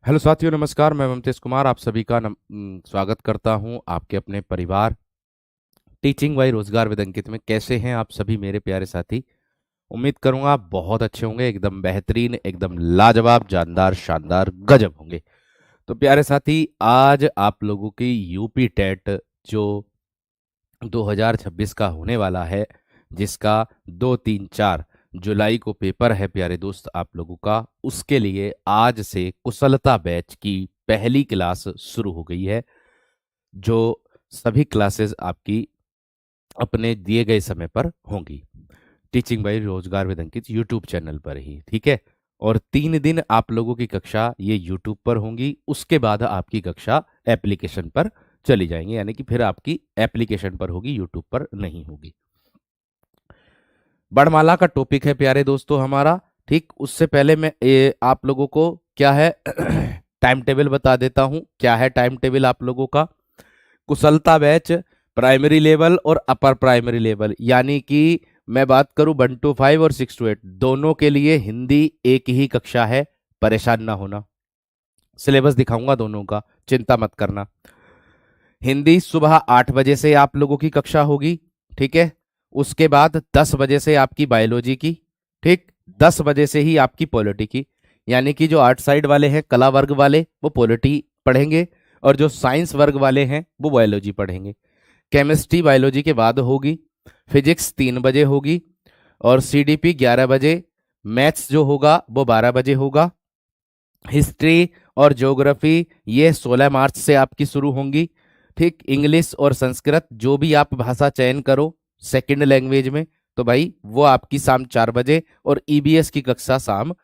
Hello साथियों, नमस्कार। मैं ममतेश कुमार आप सभी का स्वागत करता हूं आपके अपने परिवार टीचिंग बाई रोजगार विद अंकित में। कैसे हैं आप सभी मेरे प्यारे साथी? उम्मीद करूंगा आप बहुत अच्छे होंगे, एकदम बेहतरीन, एकदम लाजवाब, जानदार, शानदार, गजब होंगे। तो प्यारे साथी, आज आप लोगों की यूपी टेट जो 2026 का होने वाला है, जिसका 2, 3, 4 जुलाई को पेपर है प्यारे दोस्त आप लोगों का, उसके लिए आज से कुशलता बैच की पहली क्लास शुरू हो गई है। जो सभी क्लासेस आपकी अपने दिए गए समय पर होंगी, टीचिंग बाई रोजगार विद अंकित यूट्यूब चैनल पर ही, ठीक है। और 3 दिन आप लोगों की कक्षा ये यूट्यूब पर होंगी, उसके बाद आपकी कक्षा एप्लीकेशन पर चली जाएंगी, यानी कि फिर आपकी एप्लीकेशन पर होगी, यूट्यूब पर नहीं होगी। बड़माला का टॉपिक है प्यारे दोस्तों हमारा, ठीक। उससे पहले मैं आप लोगों को क्या है टाइम टेबल बता देता हूं। क्या है टाइम टेबल आप लोगों का? कुशलता बैच प्राइमरी लेवल और अपर प्राइमरी लेवल, यानी कि मैं बात करूं 1 to 5 और 6 to 8 दोनों के लिए हिंदी एक ही कक्षा है। परेशान ना होना, सिलेबस दिखाऊंगा दोनों का, चिंता मत करना। हिंदी सुबह 8 बजे से आप लोगों की कक्षा होगी, ठीक है। उसके बाद 10 बजे से आपकी बायोलॉजी की, ठीक। 10 बजे से ही आपकी पॉलिटी की, यानी कि जो आर्ट साइड वाले हैं, कला वर्ग वाले, वो पॉलिटी पढ़ेंगे, और जो साइंस वर्ग वाले हैं वो बायोलॉजी पढ़ेंगे। केमिस्ट्री बायोलॉजी के बाद होगी। फिजिक्स 3 बजे होगी, और सीडीपी 11 बजे। मैथ्स जो होगा वो 12 बजे होगा। हिस्ट्री और ज्योग्राफी ये 16 मार्च से आपकी शुरू होंगी, ठीक। इंग्लिश और संस्कृत जो भी आप भाषा चयन करो सेकंड लैंग्वेज में, तो भाई वो आपकी शाम 4 बजे, और ईबीएस की कक्षा शाम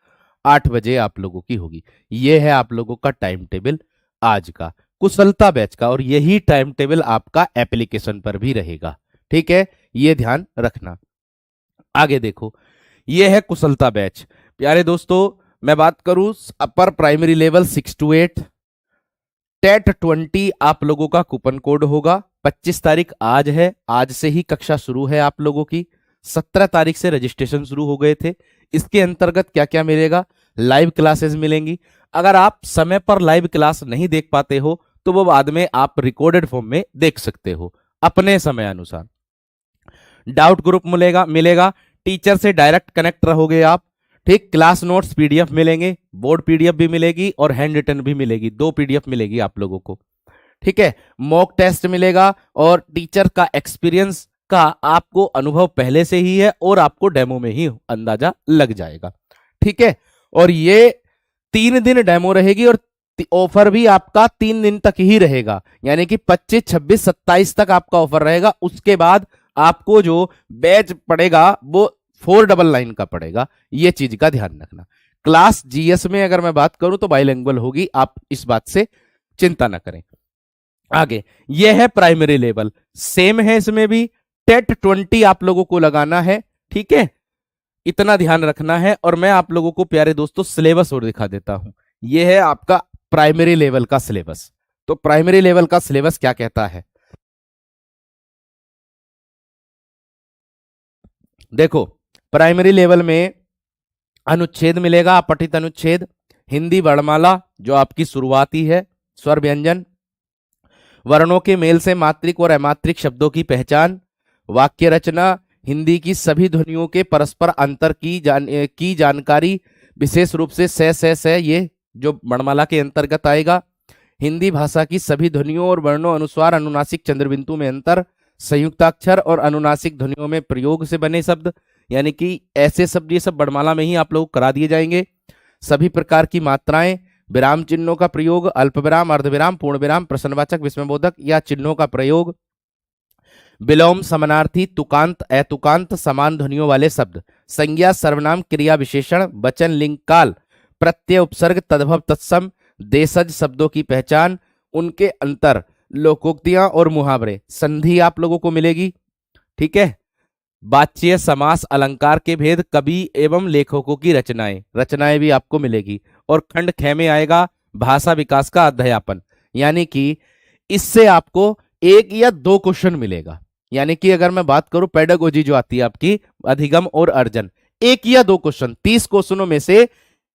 8 बजे आप लोगों की होगी। ये है आप लोगों का टाइम टेबल आज का कुशलता बैच का, और यही टाइम टेबल आपका एप्लीकेशन पर भी रहेगा, ठीक है। ये ध्यान रखना। आगे देखो, ये है कुशलता बैच। प्यारे दोस्तों, मैं बात करूं upper primary level 6 to 8, TET 20 आप लोगों का कूपन कोड होगा। 25 तारीख आज है, आज से ही कक्षा शुरू है आप लोगों की। 17 तारीख से रजिस्ट्रेशन शुरू हो गए थे। इसके अंतर्गत क्या क्या मिलेगा? लाइव क्लासेस मिलेंगी। अगर आप समय पर लाइव क्लास नहीं देख पाते हो तो वो बाद में आप रिकॉर्डेड फॉर्म में देख सकते हो अपने समय अनुसार। डाउट ग्रुप मिलेगा मिलेगा टीचर से डायरेक्ट कनेक्ट रहोगे आप, ठीक। क्लास नोट्स पीडीएफ मिलेंगे, बोर्ड पीडीएफ भी मिलेगी और हैंड रिटन भी मिलेगी, 2 पीडीएफ मिलेगी आप लोगों को, ठीक है। मॉक टेस्ट मिलेगा, और टीचर का एक्सपीरियंस का आपको अनुभव पहले से ही है, और आपको डेमो में ही अंदाजा लग जाएगा, ठीक है। और ये 3 दिन डेमो रहेगी, और ऑफर भी आपका 3 दिन तक ही रहेगा, यानी कि 25, 26, 27 तक आपका ऑफर रहेगा। उसके बाद आपको जो बैच पड़ेगा वो 499 का पड़ेगा। ये चीज का ध्यान रखना। क्लास जीएस में अगर मैं बात करूं तो बाइलिंगुअल होगी, आप इस बात से चिंता ना करें। आगे, यह है प्राइमरी लेवल, सेम है इसमें भी। टेट 20 आप लोगों को लगाना है, ठीक है। इतना ध्यान रखना है। और मैं आप लोगों को प्यारे दोस्तों सिलेबस और दिखा देता हूं। यह है आपका प्राइमरी लेवल का सिलेबस। तो प्राइमरी लेवल का सिलेबस क्या कहता है? देखो, प्राइमरी लेवल में अनुच्छेद मिलेगा, अपठित अनुच्छेद। हिंदी वर्णमाला जो आपकी शुरुआती है, स्वर व्यंजन, वर्णों के मेल से मात्रिक और अमात्रिक शब्दों की पहचान, वाक्य रचना, हिंदी की सभी ध्वनियों के परस्पर अंतर की जानकारी, विशेष रूप से से ये जो वर्णमाला के अंतर्गत आएगा। हिंदी भाषा की सभी ध्वनियों और वर्णों अनुसार अनुनासिक चंद्रबिंदु में अंतर, संयुक्ताक्षर और अनुनासिक ध्वनियों में प्रयोग से बने शब्द, यानी कि ऐसे शब्द, ये सब वर्णमाला में ही आप लोग करा दिए जाएंगे। सभी प्रकार की मात्राएं, विराम चिन्हों का प्रयोग, अल्पविराम, अर्धविराम, पूर्णविराम, प्रश्नवाचक, विस्मयबोधक या चिन्हों का प्रयोग, विलोम, समानार्थी, तुकांत, अतुकांत, समान ध्वनियों वाले शब्द, संज्ञा, सर्वनाम, क्रिया विशेषण, वचन, लिंग, काल, प्रत्यय, उपसर्ग, तद्भव, तत्सम, देशज शब्दों की पहचान, उनके अंतर, लोकोक्तियां और मुहावरे, संधि आप लोगों को मिलेगी, ठीक है। वाच्य, समास, अलंकार के भेद, कवि एवं लेखकों की रचनाएं रचनाएं भी आपको मिलेगी। और खंड ख में आएगा भाषा विकास का अध्यापन, यानी कि इससे आपको 1 या 2 क्वेश्चन मिलेगा। यानी कि अगर मैं बात करूं पेडागोजी जो आती है आपकी, अधिगम और अर्जन, 1 या 2 क्वेश्चन, 30 क्वेश्चनों में से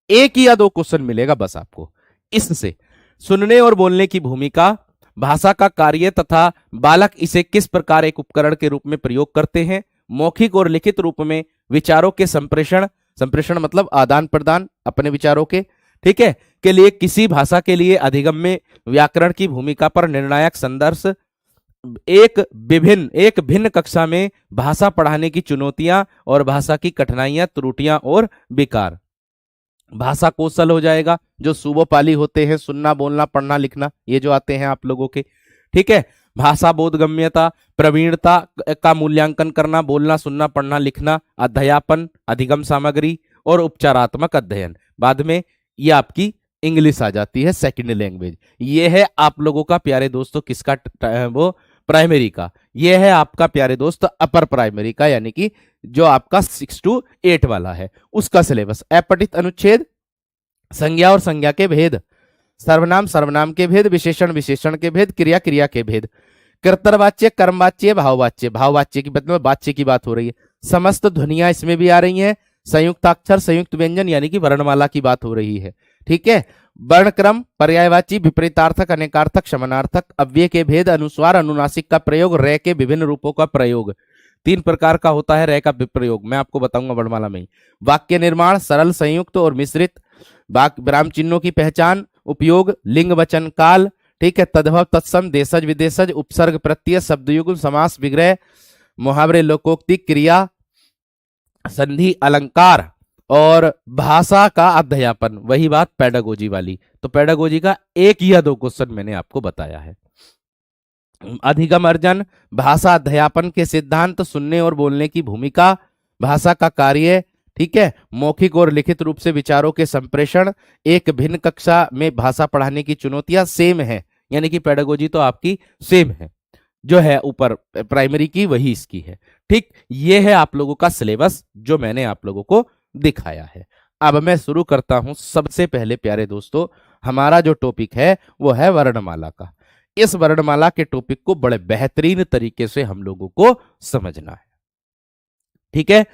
1 या 2 क्वेश्चन मिलेगा बस आपको। इससे सुनने और बोलने की भूमिका, भाषा का कार्य तथा बालक इसे किस प्रकार एक उपकरण के रूप में प्रयोग करते हैं, मौखिक और लिखित रूप में विचारों के संप्रेषण, संप्रेषण मतलब आदान प्रदान अपने विचारों के, ठीक है, के लिए किसी भाषा के लिए अधिगम में व्याकरण की भूमिका पर निर्णायक संदर्भ, एक भिन्न कक्षा में भाषा पढ़ाने की चुनौतियां और भाषा की कठिनाइयां, त्रुटियां और विकार। भाषा कौशल हो जाएगा, जो सुबोपाली होते हैं, सुनना बोलना पढ़ना लिखना, ये जो आते हैं आप लोगों के, ठीक है। भाषा बोधगम्यता, प्रवीणता का मूल्यांकन करना, बोलना सुनना पढ़ना लिखना, अध्यापन, अधिगम सामग्री और उपचारात्मक अध्ययन। बाद में ये आपकी इंग्लिश आ जाती है, सेकंड लैंग्वेज। ये है आप लोगों का प्यारे दोस्तों किसका, वो प्राइमरी का। ये है आपका प्यारे दोस्त अपर प्राइमरी का, यानी कि जो आपका 6 to 8 वाला है उसका सिलेबस। अपठित अनुच्छेद, संज्ञा और संज्ञा के भेद, सर्वनाम सर्वनाम के भेद, विशेषण विशेषण के भेद, क्रिया क्रिया के भेद, कर्तव्यवाच्य कर्मवाच्य भाववाच्य, भाववाच्य की मतलब वाच्य की बात हो रही है, समस्त ध्वनियां इसमें भी आ रही हैं, संयुक्ताक्षर संयुक्त व्यंजन यानी कि वर्णमाला की बात हो रही है, ठीक है। वर्णक्रम, पर्यायवाची, विपरीतार्थक, अनेकार्थक, समानार्थक, अव्यय के भेद, अनुस्वार अनुनासिक का प्रयोग, रे के विभिन्न रूपों का प्रयोग। 3 प्रकार का होता है रे का प्रयोग, मैं आपको बताऊंगा वर्णमाला में ही। वाक्य निर्माण, सरल संयुक्त और मिश्रित, विराम चिन्हों की पहचान, उपयोग, लिंग वचन काल, ठीक है, तद्भव तत्सम, देशज विदेशज, उपसर्ग प्रत्यय, शब्दयुग्म, समास विग्रह, मुहावरे लोकोक्ति, क्रिया संधि, अलंकार और भाषा का अध्यापन। वही बात पेडागोजी वाली। तो पेडागोजी का 1 या 2 क्वेश्चन मैंने आपको बताया है। अधिगम अर्जन, भाषा अध्यापन के सिद्धांत, सुनने और बोलने की भूमिका, भाषा का कार्य, ठीक है, मौखिक और लिखित रूप से विचारों के संप्रेषण, एक भिन्न कक्षा में भाषा पढ़ाने की चुनौतियां सेम है, यानी कि पेडागोजी तो आपकी सेम है, जो है ऊपर प्राइमरी की वही इसकी है, ठीक। ये है आप लोगों का सिलेबस जो मैंने आप लोगों को दिखाया है। अब मैं शुरू करता हूं। सबसे पहले प्यारे दोस्तों हमारा जो टॉपिक है वो है वर्णमाला का। इस वर्णमाला के टॉपिक को बड़े बेहतरीन तरीके से हम लोगों को समझना है, ठीक है।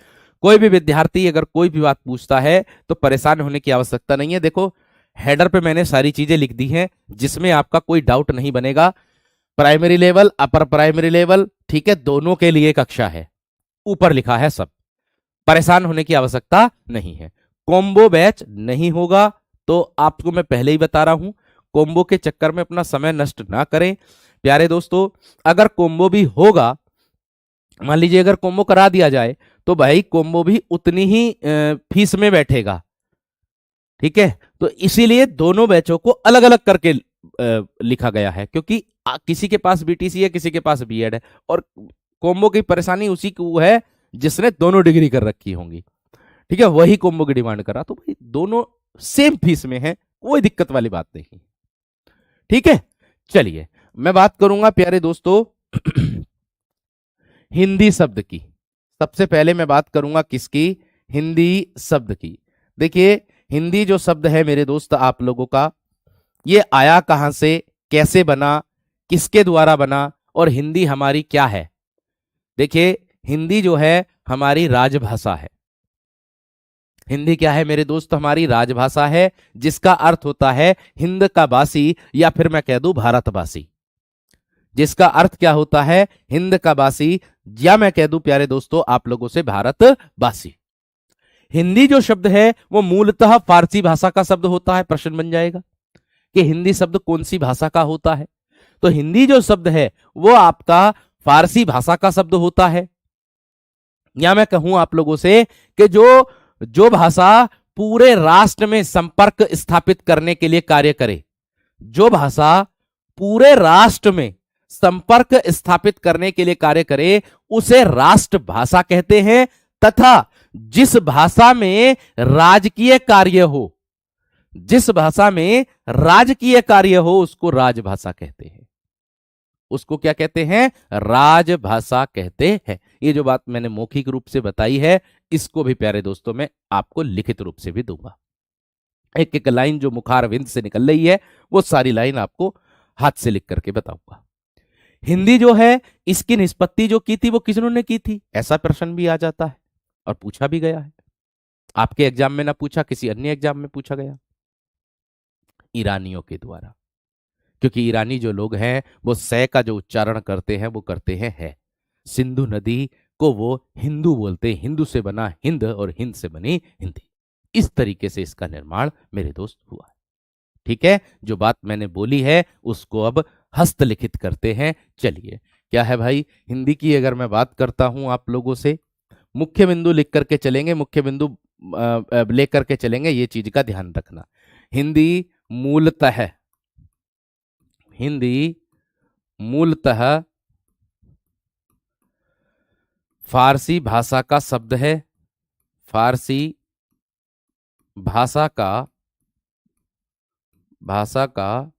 कोई भी विद्यार्थी अगर कोई भी बात पूछता है तो परेशान होने की आवश्यकता नहीं है। देखो हेडर पे मैंने सारी चीजें लिख दी हैं जिसमें आपका कोई डाउट नहीं बनेगा। प्राइमरी लेवल, अपर प्राइमरी लेवल, ठीक है, दोनों के लिए कक्षा है, ऊपर लिखा है सब, परेशान होने की आवश्यकता नहीं है। कॉम्बो बैच नहीं होगा तो आपको मैं पहले ही बता रहा हूं, कॉम्बो के चक्कर में अपना समय नष्ट ना करें प्यारे दोस्तों। अगर कॉम्बो भी होगा, मान लीजिए अगर कॉम्बो करा दिया जाए तो भाई कॉम्बो भी उतनी ही फीस में बैठेगा, ठीक है। तो इसीलिए दोनों बैचों को अलग अलग करके लिखा गया है, क्योंकि किसी के पास बीटीसी है, किसी के पास बीएड है, और कॉम्बो की परेशानी उसी को है जिसने दोनों डिग्री कर रखी होंगी, ठीक है, वही कॉम्बो की डिमांड करा। तो भाई दोनों सेम फीस में है, कोई दिक्कत वाली बात नहीं, ठीक है। चलिए मैं बात करूंगा प्यारे दोस्तों हिंदी शब्द की। सबसे पहले मैं बात करूंगा किसकी, हिंदी शब्द की। देखिए हिंदी जो शब्द है मेरे दोस्त आप लोगों का, ये आया कहां से, कैसे बना, किसके द्वारा बना, और हिंदी हमारी क्या है। देखिए हिंदी जो है हमारी राजभाषा है। हिंदी क्या है मेरे दोस्त, हमारी राजभाषा है, जिसका अर्थ होता है हिंद का वासी, या फिर मैं कह दूं भारतवासी। जिसका अर्थ क्या होता है, हिंद का वासी, या मैं कह दूं प्यारे दोस्तों आप लोगों से भारतवासी। हिंदी जो शब्द है वो मूलतः फारसी भाषा का शब्द होता है। प्रश्न बन जाएगा कि हिंदी शब्द कौन सी भाषा का होता है, तो हिंदी जो शब्द है वो आपका फारसी भाषा का शब्द होता है। या मैं कहूं आप लोगों से कि जो भाषा पूरे राष्ट्र में संपर्क स्थापित करने के लिए कार्य करे, जो भाषा पूरे राष्ट्र में संपर्क स्थापित करने के लिए कार्य करे, उसे राष्ट्रभाषा कहते हैं। तथा जिस भाषा में राजकीय कार्य हो, जिस भाषा में राजकीय कार्य हो, उसको राजभाषा कहते हैं। उसको क्या कहते हैं, राजभाषा कहते हैं। ये जो बात मैंने मौखिक रूप से बताई है, इसको भी प्यारे दोस्तों मैं आपको लिखित रूप से भी दूंगा। एक एक लाइन जो मुखारविंद से निकल रही है वो सारी लाइन आपको हाथ से लिख करके बताऊंगा। हिंदी जो है इसकी निष्पत्ति जो की थी वो किसने की थी, ऐसा प्रश्न भी आ जाता है और पूछा भी गया है। आपके एग्जाम में ना पूछा, किसी अन्य एग्जाम में पूछा गया। ईरानियों के द्वारा, क्योंकि ईरानी जो लोग हैं वो सै का जो उच्चारण करते हैं वो करते हैं है। सिंधु नदी को वो हिंदू बोलते हैं, हिंदू से बना हिंद और हिंद से बनी हिंदी। इस तरीके से इसका निर्माण मेरे दोस्त हुआ है। ठीक है, जो बात मैंने बोली है उसको अब हस्तलिखित करते हैं। चलिए, क्या है भाई, हिंदी की अगर मैं बात करता हूं आप लोगों से, मुख्य बिंदु लिख करके चलेंगे, मुख्य बिंदु लेकर के चलेंगे, ये चीज का ध्यान रखना। हिंदी मूलतः, हिंदी मूलतः फारसी भाषा का शब्द है, फारसी भाषा का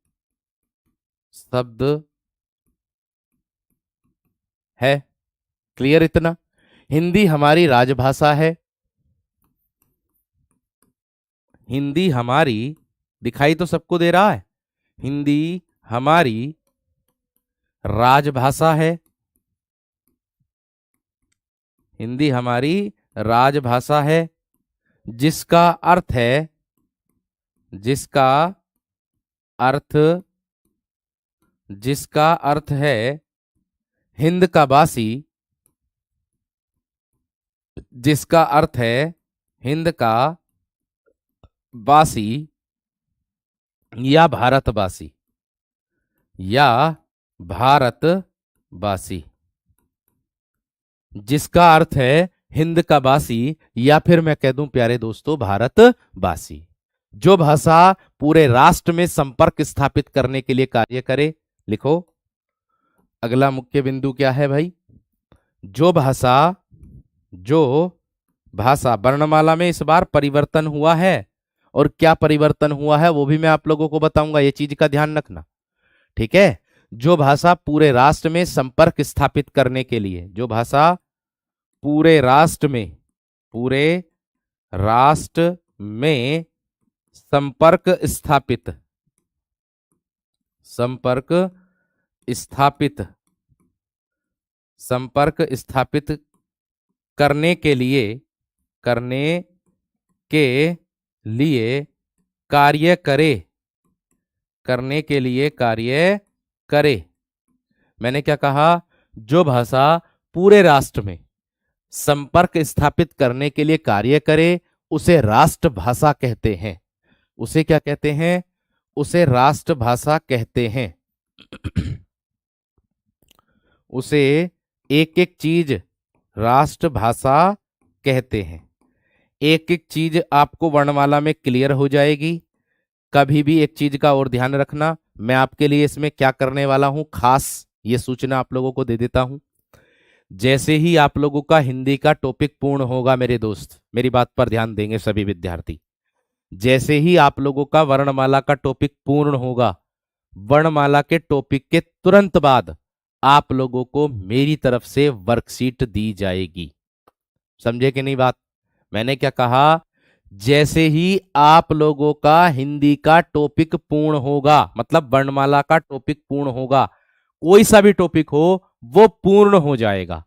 शब्द है। क्लियर इतना? हिंदी हमारी राजभाषा है, हिंदी हमारी, दिखाई तो सबको दे रहा है, हिंदी हमारी राजभाषा है, हिंदी हमारी राजभाषा है, जिसका अर्थ है, जिसका अर्थ, जिसका अर्थ है हिंद का वासी, जिसका अर्थ है हिंद का वासी या भारतवासी, या भारतवासी, जिसका अर्थ है हिंद का वासी, या फिर मैं कह दूं प्यारे दोस्तों भारतवासी। जो भाषा पूरे राष्ट्र में संपर्क स्थापित करने के लिए कार्य करे। लिखो, अगला मुख्य बिंदु क्या है भाई, जो भाषा, जो भाषा, वर्णमाला में इस बार परिवर्तन हुआ है, और क्या परिवर्तन हुआ है वो भी मैं आप लोगों को बताऊंगा, ये चीज का ध्यान रखना। ठीक है, जो भाषा पूरे राष्ट्र में संपर्क स्थापित करने के लिए, जो भाषा पूरे राष्ट्र में, पूरे राष्ट्र में संपर्क स्थापित, संपर्क स्थापित, संपर्क स्थापित करने के लिए, करने के लिए कार्य करे, करने के लिए कार्य करे। मैंने क्या कहा, जो भाषा पूरे राष्ट्र में संपर्क स्थापित करने के लिए कार्य करे उसे राष्ट्रभाषा कहते हैं। उसे क्या कहते हैं? उसे राष्ट्रभाषा कहते हैं। उसे एक एक चीज राष्ट्रभाषा कहते हैं। एक एक चीज आपको वर्णमाला में क्लियर हो जाएगी। कभी भी एक चीज का और ध्यान रखना, मैं आपके लिए इसमें क्या करने वाला हूं, खास ये सूचना आप लोगों को दे देता हूं। जैसे ही आप लोगों का हिंदी का टॉपिक पूर्ण होगा मेरे दोस्त, मेरी बात पर ध्यान देंगे सभी विद्यार्थी, जैसे ही आप लोगों का वर्णमाला का टॉपिक पूर्ण होगा, वर्णमाला के टॉपिक के तुरंत बाद आप लोगों को मेरी तरफ से वर्कशीट दी जाएगी। समझे कि नहीं बात? मैंने क्या कहा, जैसे ही आप लोगों का हिंदी का टॉपिक पूर्ण होगा, मतलब वर्णमाला का टॉपिक पूर्ण होगा, कोई सा भी टॉपिक हो वो पूर्ण हो जाएगा,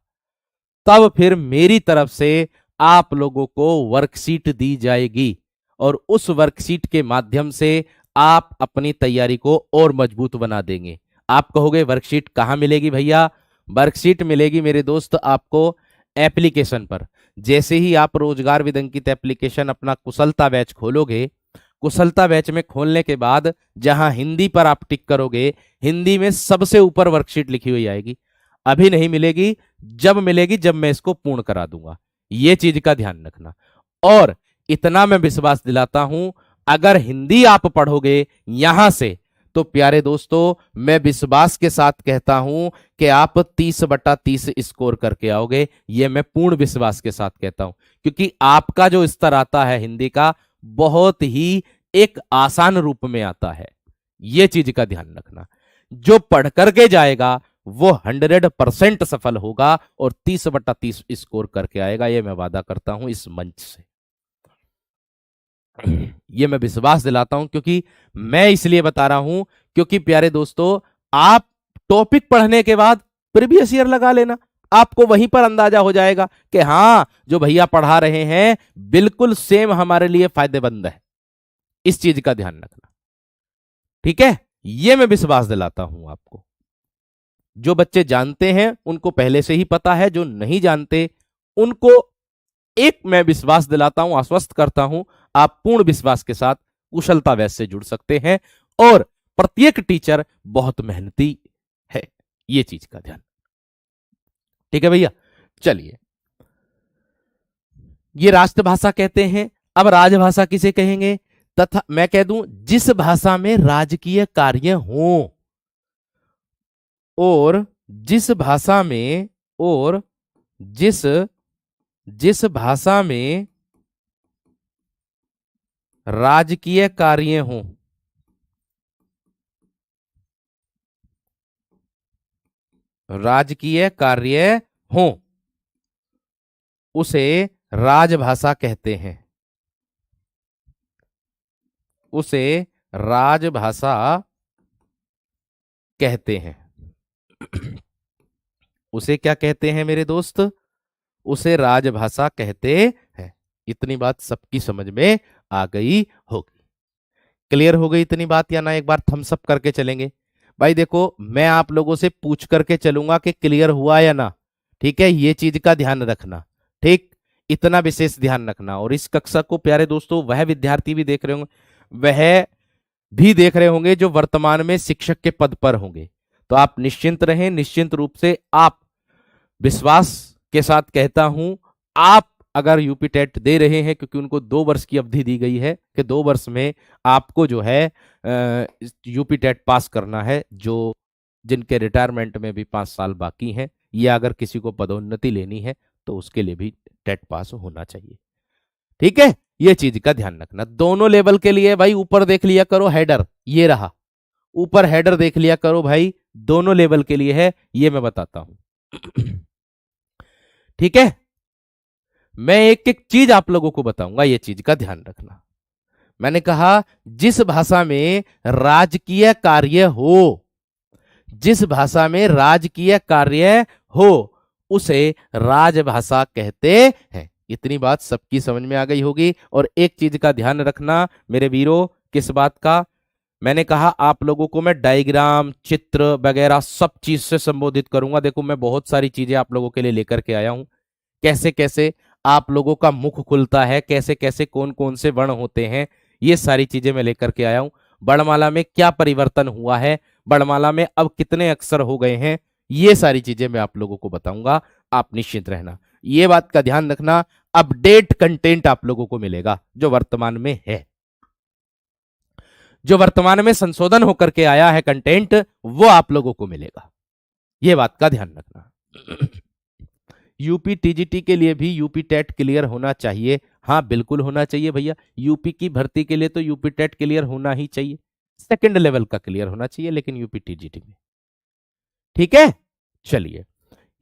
तब फिर मेरी तरफ से आप लोगों को वर्कशीट दी जाएगी, और उस वर्कशीट के माध्यम से आप अपनी तैयारी को और मजबूत बना देंगे। आप कहोगे वर्कशीट कहां मिलेगी भैया? वर्कशीट मिलेगी मेरे दोस्त आपको एप्लीकेशन पर। जैसे ही आप रोजगार विद अंकित एप्लीकेशन अपना कुशलता बैच खोलोगे, कुशलता बैच में खोलने के बाद जहां हिंदी पर आप टिक करोगे, हिंदी में सबसे ऊपर वर्कशीट लिखी हुई आएगी। अभी नहीं मिलेगी, जब मिलेगी जब मैं इसको पूर्ण करा दूंगा, ये चीज का ध्यान रखना। और इतना मैं विश्वास दिलाता हूं, अगर हिंदी आप पढ़ोगे यहां से, तो प्यारे दोस्तों मैं विश्वास के साथ कहता हूं कि आप 30/30 स्कोर करके आओगे। यह मैं पूर्ण विश्वास के साथ कहता हूं, क्योंकि आपका जो स्तर आता है हिंदी का बहुत ही एक आसान रूप में आता है। यह चीज का ध्यान रखना। जो पढ़ करके जाएगा वो 100% सफल होगा और 30/30 स्कोर करके आएगा, यह मैं वादा करता हूं इस मंच से। ये मैं विश्वास दिलाता हूं, क्योंकि मैं इसलिए बता रहा हूं क्योंकि प्यारे दोस्तों आप टॉपिक पढ़ने के बाद प्रीवियस ईयर लगा लेना, आपको वहीं पर अंदाजा हो जाएगा कि हाँ जो भैया पढ़ा रहे हैं बिल्कुल सेम हमारे लिए फायदेमंद है। इस चीज का ध्यान रखना। ठीक है, ये मैं विश्वास दिलाता हूं आपको। जो बच्चे जानते हैं उनको पहले से ही पता है, जो नहीं जानते उनको एक मैं विश्वास दिलाता हूं, आश्वस्त करता हूं, आप पूर्ण विश्वास के साथ कुशलता वैसे से जुड़ सकते हैं। और प्रत्येक टीचर बहुत मेहनती है, ये चीज का ध्यान। ठीक है भैया, चलिए, ये राष्ट्रभाषा कहते हैं। अब राजभाषा किसे कहेंगे? तथा मैं कह दूं, जिस भाषा में राजकीय कार्य हो, और जिस भाषा में, और जिस जिस भाषा में राजकीय कार्य हो, राजकीय कार्य हो, उसे राजभाषा कहते हैं, उसे राजभाषा कहते हैं। उसे क्या कहते हैं मेरे दोस्त? उसे राजभाषा कहते हैं। इतनी बात सबकी समझ में आ गई होगी। क्लियर हो गई इतनी बात, या ना एक बार थम्स अप करके चलेंगे? भाई देखो, मैं आप लोगों से पूछ करके चलूंगा कि क्लियर हुआ या ना। ठीक है, ये चीज का ध्यान रखना। ठीक, इतना विशेष ध्यान रखना। और इस कक्षा को प्यारे दोस्तों वह विद्यार्थी भी देख रहे होंगे, वह भी देख रहे होंगे जो वर्तमान में शिक्षक के पद पर होंगे। तो आप निश्चिंत रहें, निश्चिंत रूप से आप, विश्वास के साथ कहता हूं, आप अगर यूपी टेट दे रहे हैं, क्योंकि उनको 2 वर्ष की अवधि दी गई है कि 2 वर्ष में आपको जो है यूपी टेट पास करना है, जो जिनके रिटायरमेंट में भी 5 साल बाकी हैं, या अगर किसी को पदोन्नति लेनी है तो उसके लिए भी टेट पास होना चाहिए। ठीक है, ये चीज का ध्यान रखना दोनों लेवल के लिए। भाई ऊपर देख लिया करो हेडर, ये रहा, ऊपर हेडर देख लिया करो भाई, दोनों लेवल के लिए है, ये मैं बताता हूं। ठीक है, मैं एक एक चीज आप लोगों को बताऊंगा, ये चीज का ध्यान रखना। मैंने कहा जिस भाषा में राजकीय कार्य हो, जिस भाषा में राजकीय कार्य हो, उसे राजभाषा कहते हैं। इतनी बात सबकी समझ में आ गई होगी। और एक चीज का ध्यान रखना मेरे वीरों, किस बात का? मैंने कहा आप लोगों को मैं डायग्राम, चित्र वगैरह सब चीज से संबोधित करूंगा। देखो, मैं बहुत सारी चीजें आप लोगों के लिए लेकर के आया हूं, कैसे कैसे आप लोगों का मुख खुलता है, कैसे कैसे कौन कौन से वर्ण होते हैं, ये सारी चीजें मैं लेकर के आया हूं। वर्णमाला में क्या परिवर्तन हुआ है, वर्णमाला में अब कितने अक्षर हो गए हैं, ये सारी चीजें मैं आप लोगों को बताऊंगा। आप निश्चित रहना, ये बात का ध्यान रखना, अपडेट कंटेंट आप लोगों को मिलेगा जो वर्तमान में है, जो वर्तमान में संशोधन होकर के आया है कंटेंट, वो आप लोगों को मिलेगा। ये बात का ध्यान रखना। यूपी टीजीटी के लिए भी यूपी टेट क्लियर होना चाहिए। हाँ बिल्कुल होना चाहिए भैया, यूपी की भर्ती के लिए तो यूपी टेट क्लियर होना ही चाहिए, सेकंड लेवल का क्लियर होना चाहिए, लेकिन यूपी टीजीटी में। ठीक है, चलिए,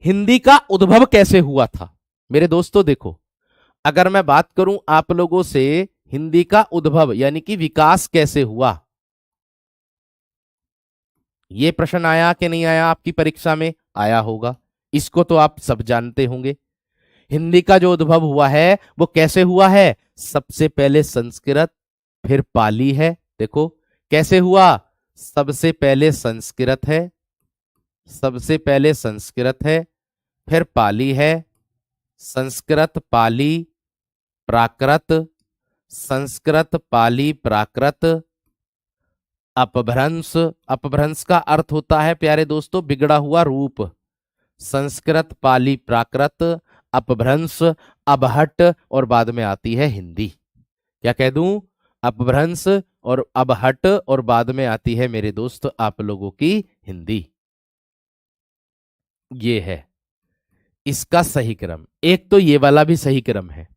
हिंदी का उद्भव कैसे हुआ था मेरे दोस्तों? देखो, अगर मैं बात करूं आप लोगों से, हिंदी का उद्भव यानी कि विकास कैसे हुआ, ये प्रश्न आया कि नहीं आया आपकी परीक्षा में? आया होगा, इसको तो आप सब जानते होंगे। हिंदी का जो उद्भव हुआ है वो कैसे हुआ है? सबसे पहले संस्कृत, फिर पाली है। देखो कैसे हुआ, सबसे पहले संस्कृत है, सबसे पहले संस्कृत है, फिर पाली है, संस्कृत पाली प्राकृत, संस्कृत पाली प्राकृत, अपभ्रंश। अपभ्रंश का अर्थ होता है प्यारे दोस्तों बिगड़ा हुआ रूप। संस्कृत पाली प्राकृत, अपभ्रंश, अबहट, और बाद में आती है हिंदी। क्या कह दूं? अपभ्रंश और अबहट, और बाद में आती है मेरे दोस्त आप लोगों की हिंदी। ये है इसका सही क्रम। एक तो ये वाला भी सही क्रम है,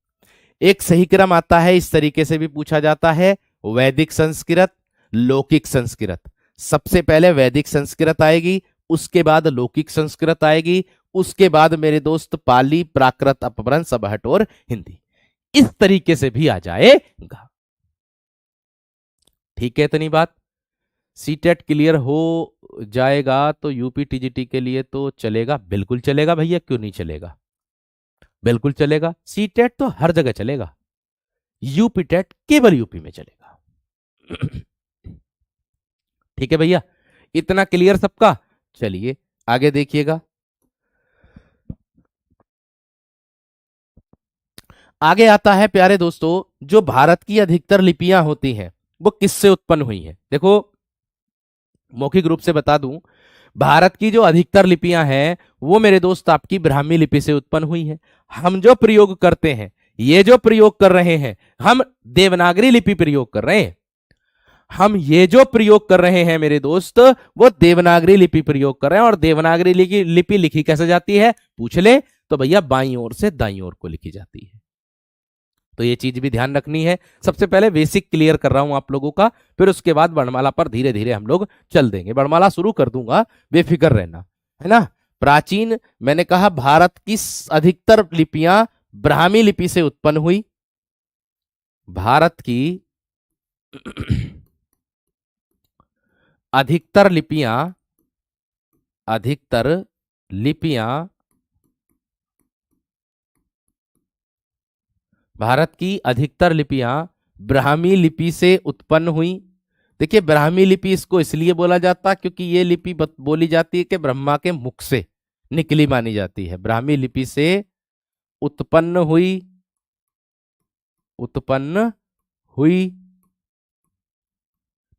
एक सही क्रम आता है, इस तरीके से भी पूछा जाता है, वैदिक संस्कृत, लौकिक संस्कृत। सबसे पहले वैदिक संस्कृत आएगी, उसके बाद लौकिक संस्कृत आएगी, उसके बाद मेरे दोस्त पाली प्राकृत अपभ्रंश अबहट और हिंदी। इस तरीके से भी आ जाएगा। ठीक है, इतनी बात। सीटेट क्लियर हो जाएगा तो यूपी टीजीटी के लिए तो चलेगा, बिल्कुल चलेगा भैया, क्यों नहीं चलेगा, बिल्कुल चलेगा। सीटेट तो हर जगह चलेगा, यूपी टेट केवल यूपी में चलेगा। ठीक है भैया, इतना क्लियर सबका। चलिए आगे देखिएगा। आगे आता है प्यारे दोस्तों, जो भारत की अधिकतर लिपियां होती हैं वो किससे उत्पन्न हुई हैं। देखो, मौखिक रूप से बता दूं, भारत की जो अधिकतर लिपियां हैं वो मेरे दोस्त आपकी ब्राह्मी लिपि से उत्पन्न हुई है। हम जो प्रयोग करते हैं, ये जो प्रयोग कर रहे हैं, हम देवनागरी लिपि प्रयोग कर रहे हैं। हम ये जो प्रयोग कर रहे हैं मेरे दोस्त, वो देवनागरी लिपि प्रयोग कर रहे हैं। और देवनागरी लिपि लिखी कैसे जाती है पूछ ले तो भैया बाईं ओर से दाईं ओर को लिखी जाती है। तो ये चीज भी ध्यान रखनी है। सबसे पहले बेसिक क्लियर कर रहा हूं आप लोगों का, फिर उसके बाद वर्णमाला पर धीरे धीरे हम लोग चल देंगे। वर्णमाला शुरू कर दूंगा, बेफिक्र रहना, है ना। प्राचीन, मैंने कहा भारत की अधिकतर लिपियां ब्राह्मी लिपि से उत्पन्न हुई। भारत की अधिकतर लिपियां, अधिकतर लिपियां भारत की अधिकतर लिपियां ब्राह्मी लिपि से उत्पन्न हुई। देखिए, ब्राह्मी लिपि इसको इसलिए बोला जाता क्योंकि ये लिपि बोली जाती है कि ब्रह्मा के मुख से निकली मानी जाती है। ब्राह्मी लिपि से उत्पन्न हुई, उत्पन्न हुई।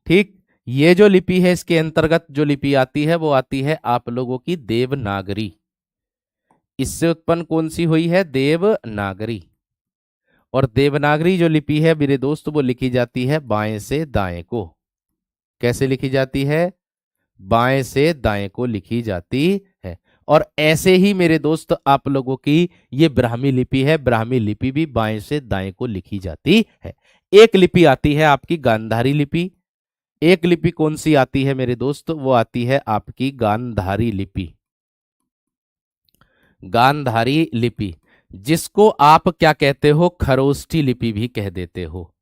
ठीक, ये जो लिपि है इसके अंतर्गत जो लिपि आती है वो आती है आप लोगों की देवनागरी। इससे उत्पन्न कौन सी हुई है, देवनागरी। और देवनागरी जो लिपि है मेरे दोस्त वो लिखी जाती है बाएं से दाएं को। कैसे लिखी जाती है, बाएं से दाएं को लिखी जाती है। और ऐसे ही मेरे दोस्त आप लोगों की ये ब्राह्मी लिपि है, ब्राह्मी लिपि भी बाएं से दाएं को लिखी जाती है। एक लिपि आती है आपकी गांधारी लिपि। एक लिपि कौन सी आती है मेरे दोस्त, वो आती है आपकी गांधारी लिपि। गांधारी लिपि, जिसको आप क्या कहते हो, खरोष्ठी लिपि भी कह देते हो।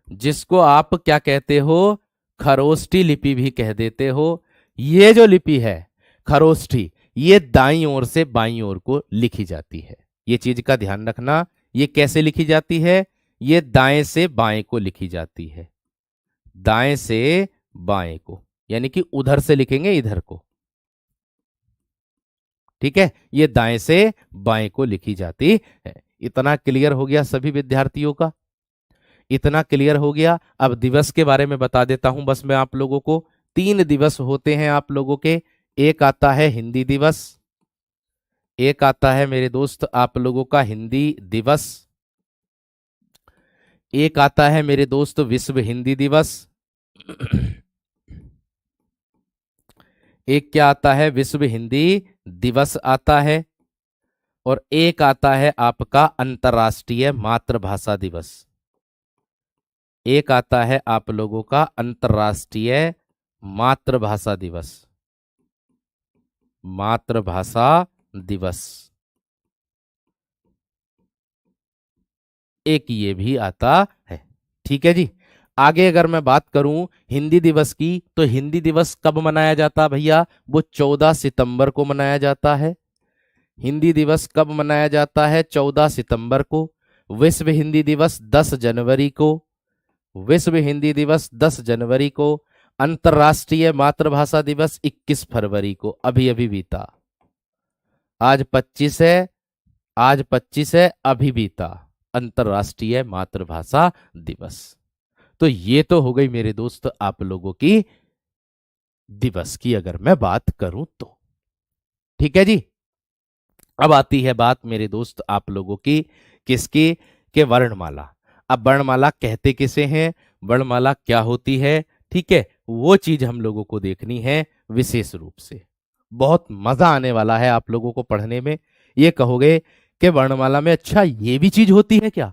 जिसको आप क्या कहते हो, खरोष्ठी लिपि भी कह देते हो। ये जो लिपि है खरोष्ठी, ये दाईं ओर से बाईं ओर को लिखी जाती है। ये चीज का ध्यान रखना। ये कैसे लिखी जाती है, ये दाएं से बाएं को लिखी जाती है। दाएं से बाएं को, यानी कि उधर से लिखेंगे इधर को। ठीक है, ये दाएं से बाएं को लिखी जाती है। इतना क्लियर हो गया सभी विद्यार्थियों का, इतना क्लियर हो गया। अब दिवस के बारे में बता देता हूं बस मैं आप लोगों को। 3 दिवस होते हैं आप लोगों के। एक आता है हिंदी दिवस, एक आता है मेरे दोस्त आप लोगों का हिंदी दिवस, एक आता है मेरे दोस्त विश्व हिंदी दिवस, एक क्या आता है, विश्व हिंदी दिवस आता है। और एक आता है आपका अंतर्राष्ट्रीय मातृभाषा दिवस। एक आता है आप लोगों का अंतर्राष्ट्रीय मातृभाषा दिवस, मातृभाषा दिवस। एक ये भी आता है। ठीक है जी। आगे अगर मैं बात करूं हिंदी दिवस की, तो हिंदी दिवस कब मनाया जाता है भैया, वो 14 सितंबर को मनाया जाता है। हिंदी दिवस कब मनाया जाता है, 14 सितंबर को। विश्व हिंदी दिवस 10 जनवरी को। विश्व हिंदी दिवस 10 जनवरी को। अंतर्राष्ट्रीय मातृभाषा दिवस 21 फरवरी को, अभी अभी बीता। आज 25 है, आज 25 है, अभी बीता अंतर्राष्ट्रीय मातृभाषा दिवस। तो ये तो हो गई मेरे दोस्त आप लोगों की दिवस की अगर मैं बात करूं तो। ठीक है जी। अब आती है बात मेरे दोस्त आप लोगों की किसकी, के वर्णमाला। अब वर्णमाला कहते किसे हैं, वर्णमाला क्या होती है, ठीक है, वो चीज हम लोगों को देखनी है विशेष रूप से। बहुत मजा आने वाला है आप लोगों को पढ़ने में। ये कहोगे कि वर्णमाला में अच्छा ये भी चीज होती है क्या,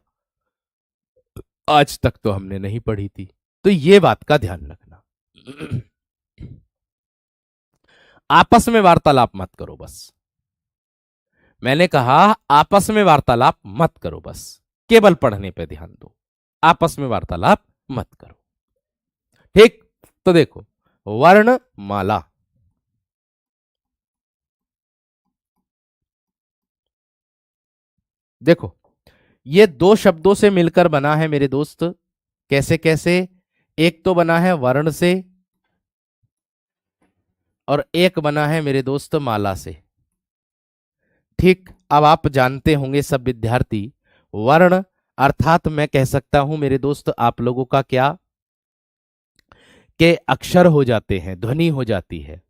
आज तक तो हमने नहीं पढ़ी थी। तो ये बात का ध्यान रखना। आपस में वार्तालाप मत करो बस। मैंने कहा आपस में वार्तालाप मत करो, बस केवल पढ़ने पे ध्यान दो, आपस में वार्तालाप मत करो। ठीक, तो देखो वर्णमाला, देखो ये 2 शब्दों से मिलकर बना है मेरे दोस्त। कैसे कैसे, एक तो बना है वर्ण से, और एक बना है मेरे दोस्त माला से। ठीक, अब आप जानते होंगे सब विद्यार्थी, वर्ण अर्थात मैं कह सकता हूं मेरे दोस्त आप लोगों का क्या, के अक्षर हो जाते हैं, ध्वनि हो जाती है,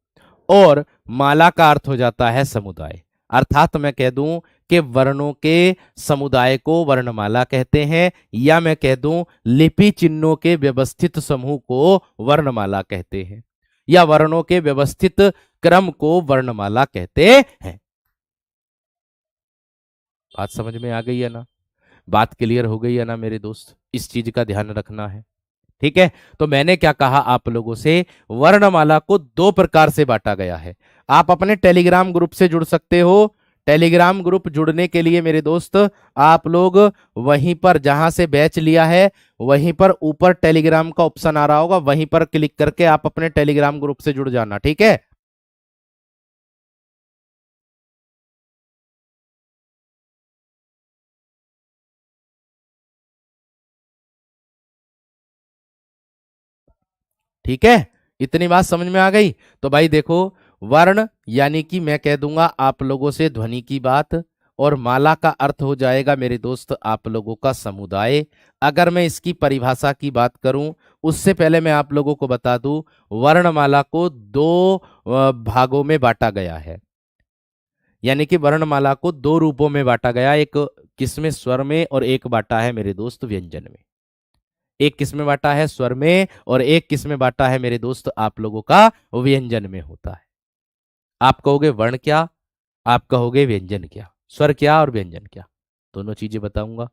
और माला का अर्थ हो जाता है समुदाय। अर्थात मैं कह दूं कि वर्णों के समुदाय को वर्णमाला कहते हैं, या मैं कह दूं लिपि चिन्हों के व्यवस्थित समूह को वर्णमाला कहते हैं, या वर्णों के व्यवस्थित क्रम को वर्णमाला कहते हैं। बात समझ में आ गई है ना? बात क्लियर हो गई है ना मेरे दोस्त? इस चीज का ध्यान रखना है। ठीक है, तो मैंने क्या कहा आप लोगों से, वर्णमाला को दो प्रकार से बांटा गया है। आप अपने टेलीग्राम ग्रुप से जुड़ सकते हो। टेलीग्राम ग्रुप जुड़ने के लिए मेरे दोस्त आप लोग वहीं पर जहां से बैच लिया है, वहीं पर ऊपर टेलीग्राम का ऑप्शन आ रहा होगा, वहीं पर क्लिक करके आप अपने टेलीग्राम ग्रुप से जुड़ जाना। ठीक है, ठीक है, इतनी बात समझ में आ गई। तो भाई देखो, वर्ण यानी कि मैं कह दूंगा आप लोगों से ध्वनि की बात, और माला का अर्थ हो जाएगा मेरे दोस्त आप लोगों का समुदाय। अगर मैं इसकी परिभाषा की बात करूं, उससे पहले मैं आप लोगों को बता दूं, वर्णमाला को दो भागों में बांटा गया है। यानी कि वर्णमाला को दो रूपों में बांटा गया, एक किसमें, स्वर में, और एक बांटा है मेरे दोस्त व्यंजन में। एक किस में बांटा है, स्वर में, और एक किस में बांटा है मेरे दोस्त आप लोगों का व्यंजन में होता है। आप कहोगे वर्ण क्या, आप कहोगे व्यंजन क्या, स्वर क्या और व्यंजन क्या, दोनों चीजें बताऊंगा,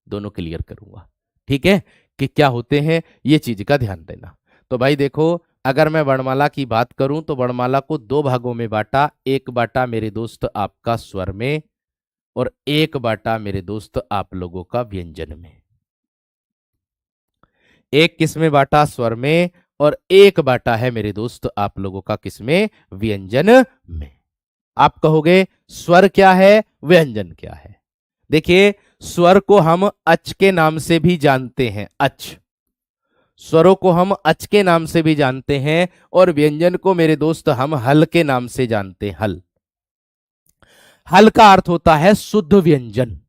दोनों क्लियर करूंगा। ठीक है, कि क्या होते हैं, ये चीज का ध्यान देना। तो भाई देखो, अगर मैं वर्णमाला की बात करूं तो वर्णमाला को दो भागों में बांटा, एक बांटा मेरे दोस्त आपका स्वर में, और एक बांटा मेरे दोस्त आप लोगों का व्यंजन में। एक किसमें बांटा, स्वर में, और एक बांटा है मेरे दोस्त आप लोगों का किसमें, व्यंजन में। आप कहोगे स्वर क्या है, व्यंजन क्या है? देखिए, स्वर को हम अच के नाम से भी जानते हैं, अच, स्वरों को हम अच के नाम से भी जानते हैं, और व्यंजन को मेरे दोस्त हम हल के नाम से जानते हैं, हल। हल का अर्थ होता है शुद्ध व्यंजन।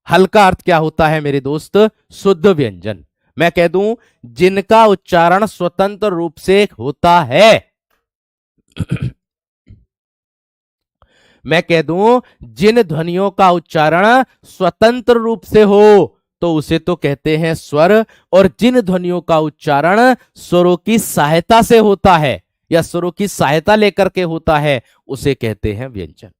हल का अर्थ क्या होता है मेरे दोस्त, शुद्ध व्यंजन। मैं कह दूं जिनका उच्चारण स्वतंत्र रूप से होता है। मैं कह दूं जिन ध्वनियों का उच्चारण स्वतंत्र रूप से हो तो उसे तो कहते हैं स्वर, और जिन ध्वनियों का उच्चारण स्वरों की सहायता से होता है या स्वरों की सहायता लेकर के होता है, उसे कहते हैं व्यंजन।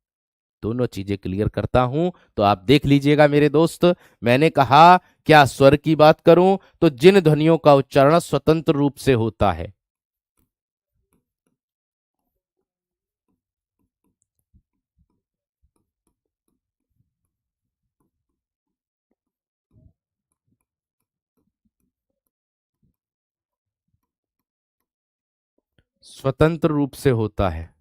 दोनों चीजें क्लियर करता हूं तो आप देख लीजिएगा मेरे दोस्त। मैंने कहा क्या स्वर की बात करूं तो जिन ध्वनियों का उच्चारण स्वतंत्र रूप से होता है। स्वतंत्र रूप से होता है,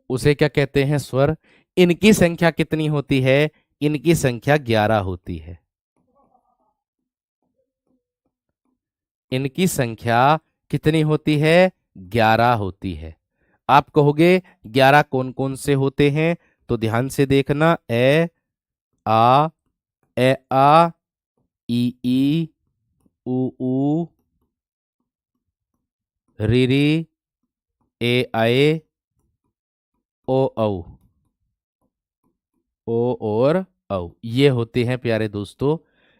उसे क्या कहते हैं, स्वर। इनकी संख्या कितनी होती है, इनकी संख्या 11 होती है। इनकी संख्या कितनी होती है, 11 होती है। आप कहोगे 11 कौन कौन से होते हैं, तो ध्यान से देखना, आ, ए आ, ई ऊ, री री, ए आए, ओ औ, ओ और औ, ये होते हैं प्यारे दोस्तों।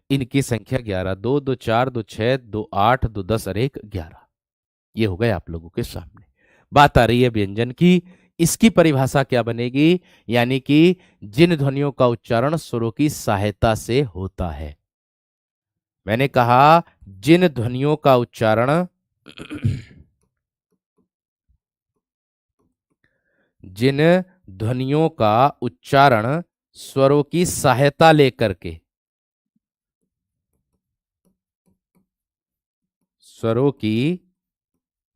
इनकी संख्या 11, दो दो चार, दो छह, दो आठ, दो 10 और एक 11। ये हो गए आप लोगों के सामने। बात आ रही है व्यंजन की। इसकी परिभाषा क्या बनेगी, यानी कि जिन ध्वनियों का उच्चारण स्वरों की सहायता से होता है। मैंने कहा जिन ध्वनियों का उच्चारण जिन ध्वनियों का उच्चारण स्वरों की सहायता लेकर के, स्वरों की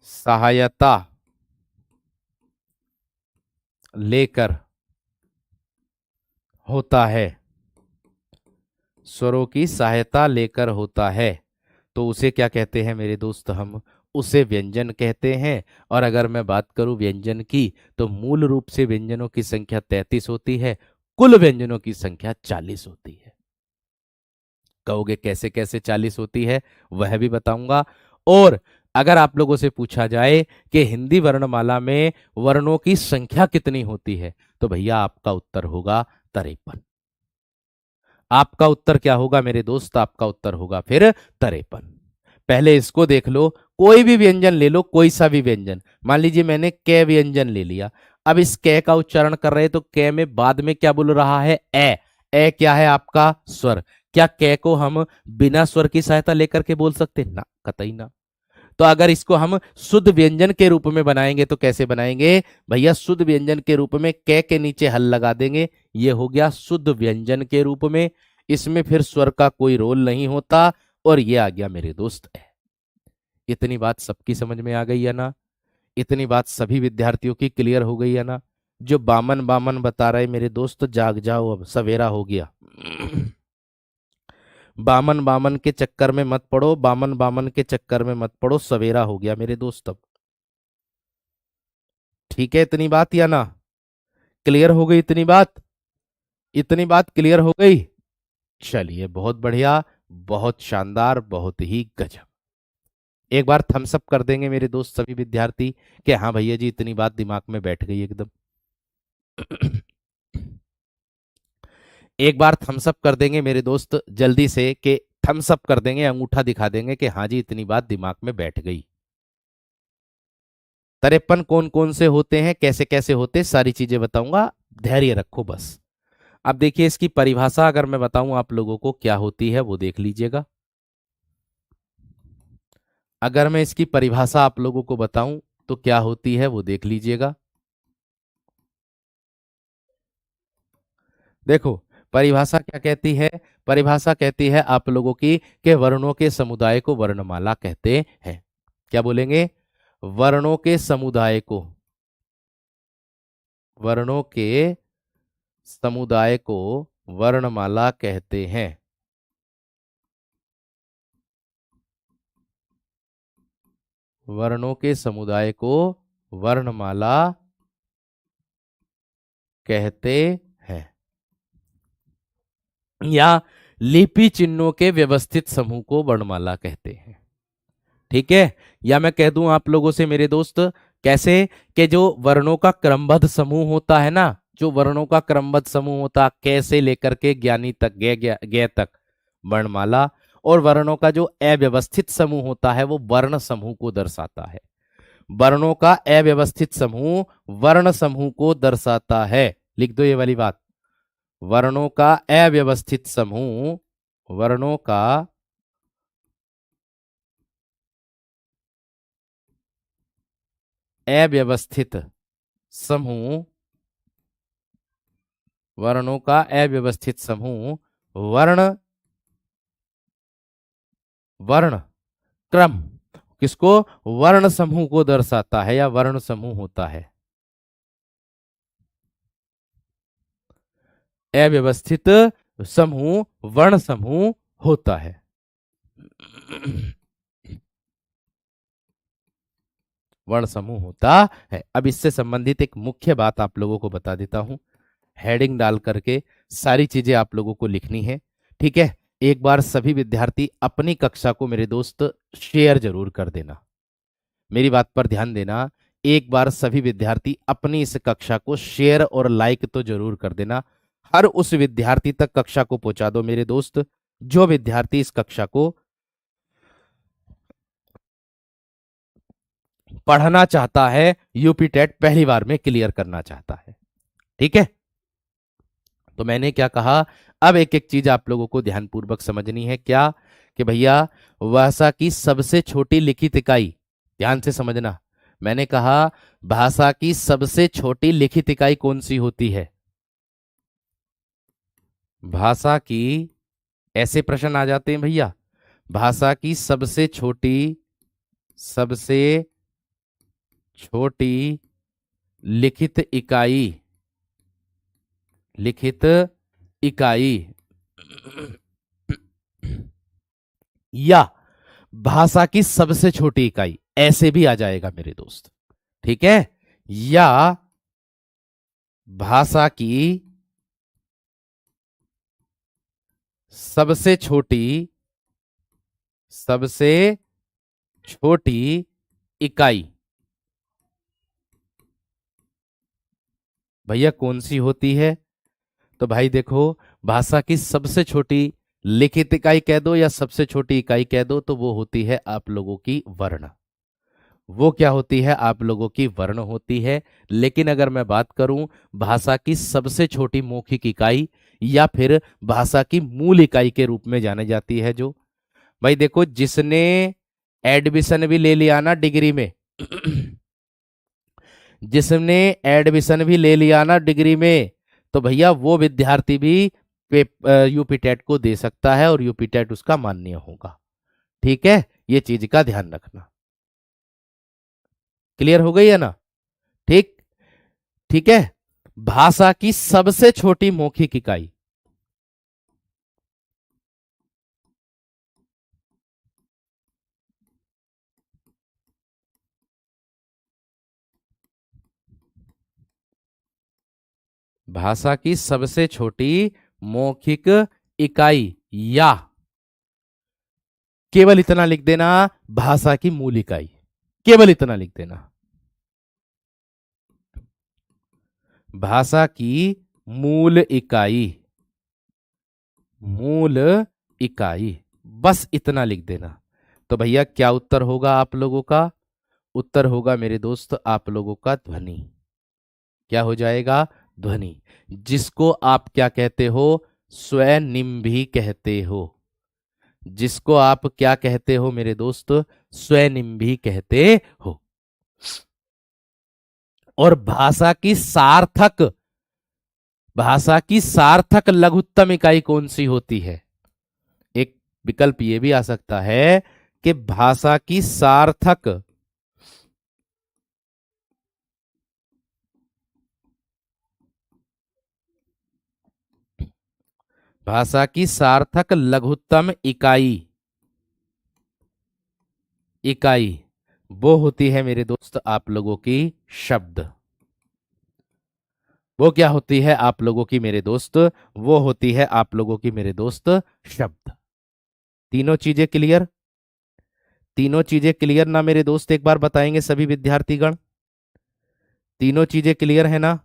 सहायता लेकर होता है, स्वरों की सहायता लेकर होता है तो उसे क्या कहते हैं मेरे दोस्त? हम उसे व्यंजन कहते हैं। और अगर मैं बात करूं व्यंजन की, तो मूल रूप से व्यंजनों की संख्या 33 होती है, कुल व्यंजनों की संख्या 40 होती है। कहोगे कैसे कैसे 40 होती है, वह भी बताऊंगा। और अगर आप लोगों से पूछा जाए कि हिंदी वर्णमाला में वर्णों की संख्या कितनी होती है, तो भैया आपका उत्तर होगा 53। आपका उत्तर क्या होगा मेरे दोस्त? आपका उत्तर होगा फिर 53। पहले इसको देख लो। कोई भी व्यंजन ले लो, कोई सा भी व्यंजन। मान लीजिए मैंने क व्यंजन ले लिया। अब इस क का उच्चारण कर रहे हैं तो क में बाद में क्या बोल रहा है? ए। ए क्या है? आपका स्वर। क्या क को हम बिना स्वर की सहायता लेकर के बोल सकते ना? कतई ना। तो अगर इसको हम शुद्ध व्यंजन के रूप में बनाएंगे तो कैसे बनाएंगे भैया? शुद्ध व्यंजन के रूप में क के नीचे हल लगा देंगे, ये हो गया शुद्ध व्यंजन के रूप में। इसमें फिर स्वर का कोई रोल नहीं होता, और ये आ गया मेरे दोस्त है। इतनी बात सबकी समझ में आ गई है ना? इतनी बात सभी विद्यार्थियों की क्लियर हो गई है ना? जो बामन बामन बता रहे मेरे दोस्त, जाग जाओ, अब सवेरा हो गया। बामन बामन के चक्कर में मत पड़ो, बामन बामन के चक्कर में मत पड़ो, सवेरा हो गया मेरे दोस्त अब। ठीक है इतनी बात या ना? क्लियर हो गई इतनी बात? इतनी बात क्लियर हो गई? चलिए बहुत बढ़िया, बहुत शानदार, बहुत ही गजब। एक बार थम्स अप कर देंगे मेरे दोस्त सभी विद्यार्थी कि हाँ भैया जी इतनी बात दिमाग में बैठ गई एकदम। एक बार थम्स अप कर देंगे मेरे दोस्त जल्दी से, कि थम्स अप कर देंगे, अंगूठा दिखा देंगे कि हाँ जी इतनी बात दिमाग में बैठ गई। 53 कौन कौन से होते हैं, कैसे कैसे होते हैं, सारी चीजें बताऊंगा, धैर्य रखो बस। अब देखिए इसकी परिभाषा अगर मैं बताऊं आप लोगों को क्या होती है वो देख लीजिएगा। अगर मैं इसकी परिभाषा आप लोगों को बताऊं तो क्या होती है वो देख लीजिएगा। देखो परिभाषा क्या कहती है? परिभाषा कहती है आप लोगों की कि वर्णों के समुदाय को वर्णमाला कहते हैं। क्या बोलेंगे? वर्णों के समुदाय को, वर्णों के समुदाय को वर्णमाला कहते हैं। वर्णों के समुदाय को वर्णमाला कहते हैं, या लिपि चिन्हों के व्यवस्थित समूह को वर्णमाला कहते हैं। ठीक है? या मैं कह दूं आप लोगों से मेरे दोस्त, कैसे? कि जो वर्णों का क्रमबद्ध समूह होता है ना, जो वर्णों का क्रमबद्ध समूह होता, कैसे लेकर के ज्ञानी तक, गे तक, वर्णमाला। और वर्णों का जो अव्यवस्थित समूह होता है वो वर्ण समूह को दर्शाता है। वर्णों का अव्यवस्थित समूह वर्ण समूह को दर्शाता है। लिख दो ये वाली बात। वर्णों का अव्यवस्थित समूह, वर्णों का अव्यवस्थित समूह, वर्णों का अव्यवस्थित समूह वर्ण, वर्ण क्रम, किसको? वर्ण समूह को दर्शाता है, या वर्ण समूह होता है। अव्यवस्थित समूह वर्ण समूह होता है। वर्ण समूह होता है। अब इससे संबंधित एक मुख्य बात आप लोगों को बता देता हूं, हेडिंग डाल करके सारी चीजें आप लोगों को लिखनी है। ठीक है? एक बार सभी विद्यार्थी अपनी कक्षा को मेरे दोस्त शेयर जरूर कर देना, मेरी बात पर ध्यान देना। एक बार सभी विद्यार्थी अपनी इस कक्षा को शेयर और लाइक तो जरूर कर देना। हर उस विद्यार्थी तक कक्षा को पहुंचा दो मेरे दोस्त, जो विद्यार्थी इस कक्षा को पढ़ना चाहता है, यूपी टेट पहली बार में क्लियर करना चाहता है। ठीक है? तो मैंने क्या कहा, अब एक एक चीज आप लोगों को ध्यानपूर्वक समझनी है। क्या? कि भैया भाषा की सबसे छोटी लिखित इकाई, ध्यान से समझना। मैंने कहा भाषा की सबसे छोटी लिखित इकाई कौन सी होती है? भाषा की, ऐसे प्रश्न आ जाते हैं भैया, भाषा की सबसे छोटी, सबसे छोटी लिखित इकाई, लिखित इकाई या भाषा की सबसे छोटी इकाई, ऐसे भी आ जाएगा मेरे दोस्त। ठीक है, या भाषा की सबसे छोटी, सबसे छोटी इकाई भैया कौन सी होती है? तो भाई देखो, भाषा की सबसे छोटी लिखित इकाई कह दो या सबसे छोटी इकाई कह दो, तो वो होती है आप लोगों की वर्ण। वो क्या होती है? आप लोगों की वर्ण होती है। लेकिन अगर मैं बात करूं भाषा की सबसे छोटी मौखिक इकाई या फिर भाषा की मूल इकाई के रूप में जानी जाती है, जो भाई देखो, जिसने एडमिशन भी ले लिया ना डिग्री में जिसने एडमिशन भी ले लिया ना डिग्री में, तो भैया वो विद्यार्थी भी यूपी टेट को दे सकता है और यूपी टेट उसका मान्य होगा। ठीक है, ये चीज का ध्यान रखना। क्लियर हो गई है ना? ठीक। ठीक है, भाषा की सबसे छोटी मौखिक इकाई, भाषा की सबसे छोटी मौखिक इकाई, या केवल इतना लिख देना, भाषा की मूल इकाई, केवल इतना लिख देना, भाषा की मूल इकाई, मूल इकाई, बस इतना लिख देना। तो भैया क्या उत्तर होगा आप लोगों का? उत्तर होगा मेरे दोस्त आप लोगों का ध्वनि। क्या हो जाएगा? ध्वनि, जिसको आप क्या कहते हो? स्वनिम्भी कहते हो। जिसको आप क्या कहते हो मेरे दोस्त? स्वनिम्भी कहते हो। और भाषा की सार्थक लघुत्तम इकाई कौन सी होती है? एक विकल्प ये भी आ सकता है कि भाषा की सार्थक लघुत्तम इकाई, इकाई वो होती है मेरे दोस्त आप लोगों की शब्द। वो क्या होती है आप लोगों की मेरे दोस्त? वो होती है आप लोगों की मेरे दोस्त शब्द। तीनों चीजें क्लियर? तीनों चीजें क्लियर ना मेरे दोस्त? एक बार बताएंगे सभी विद्यार्थीगण, तीनों चीजें क्लियर है ना?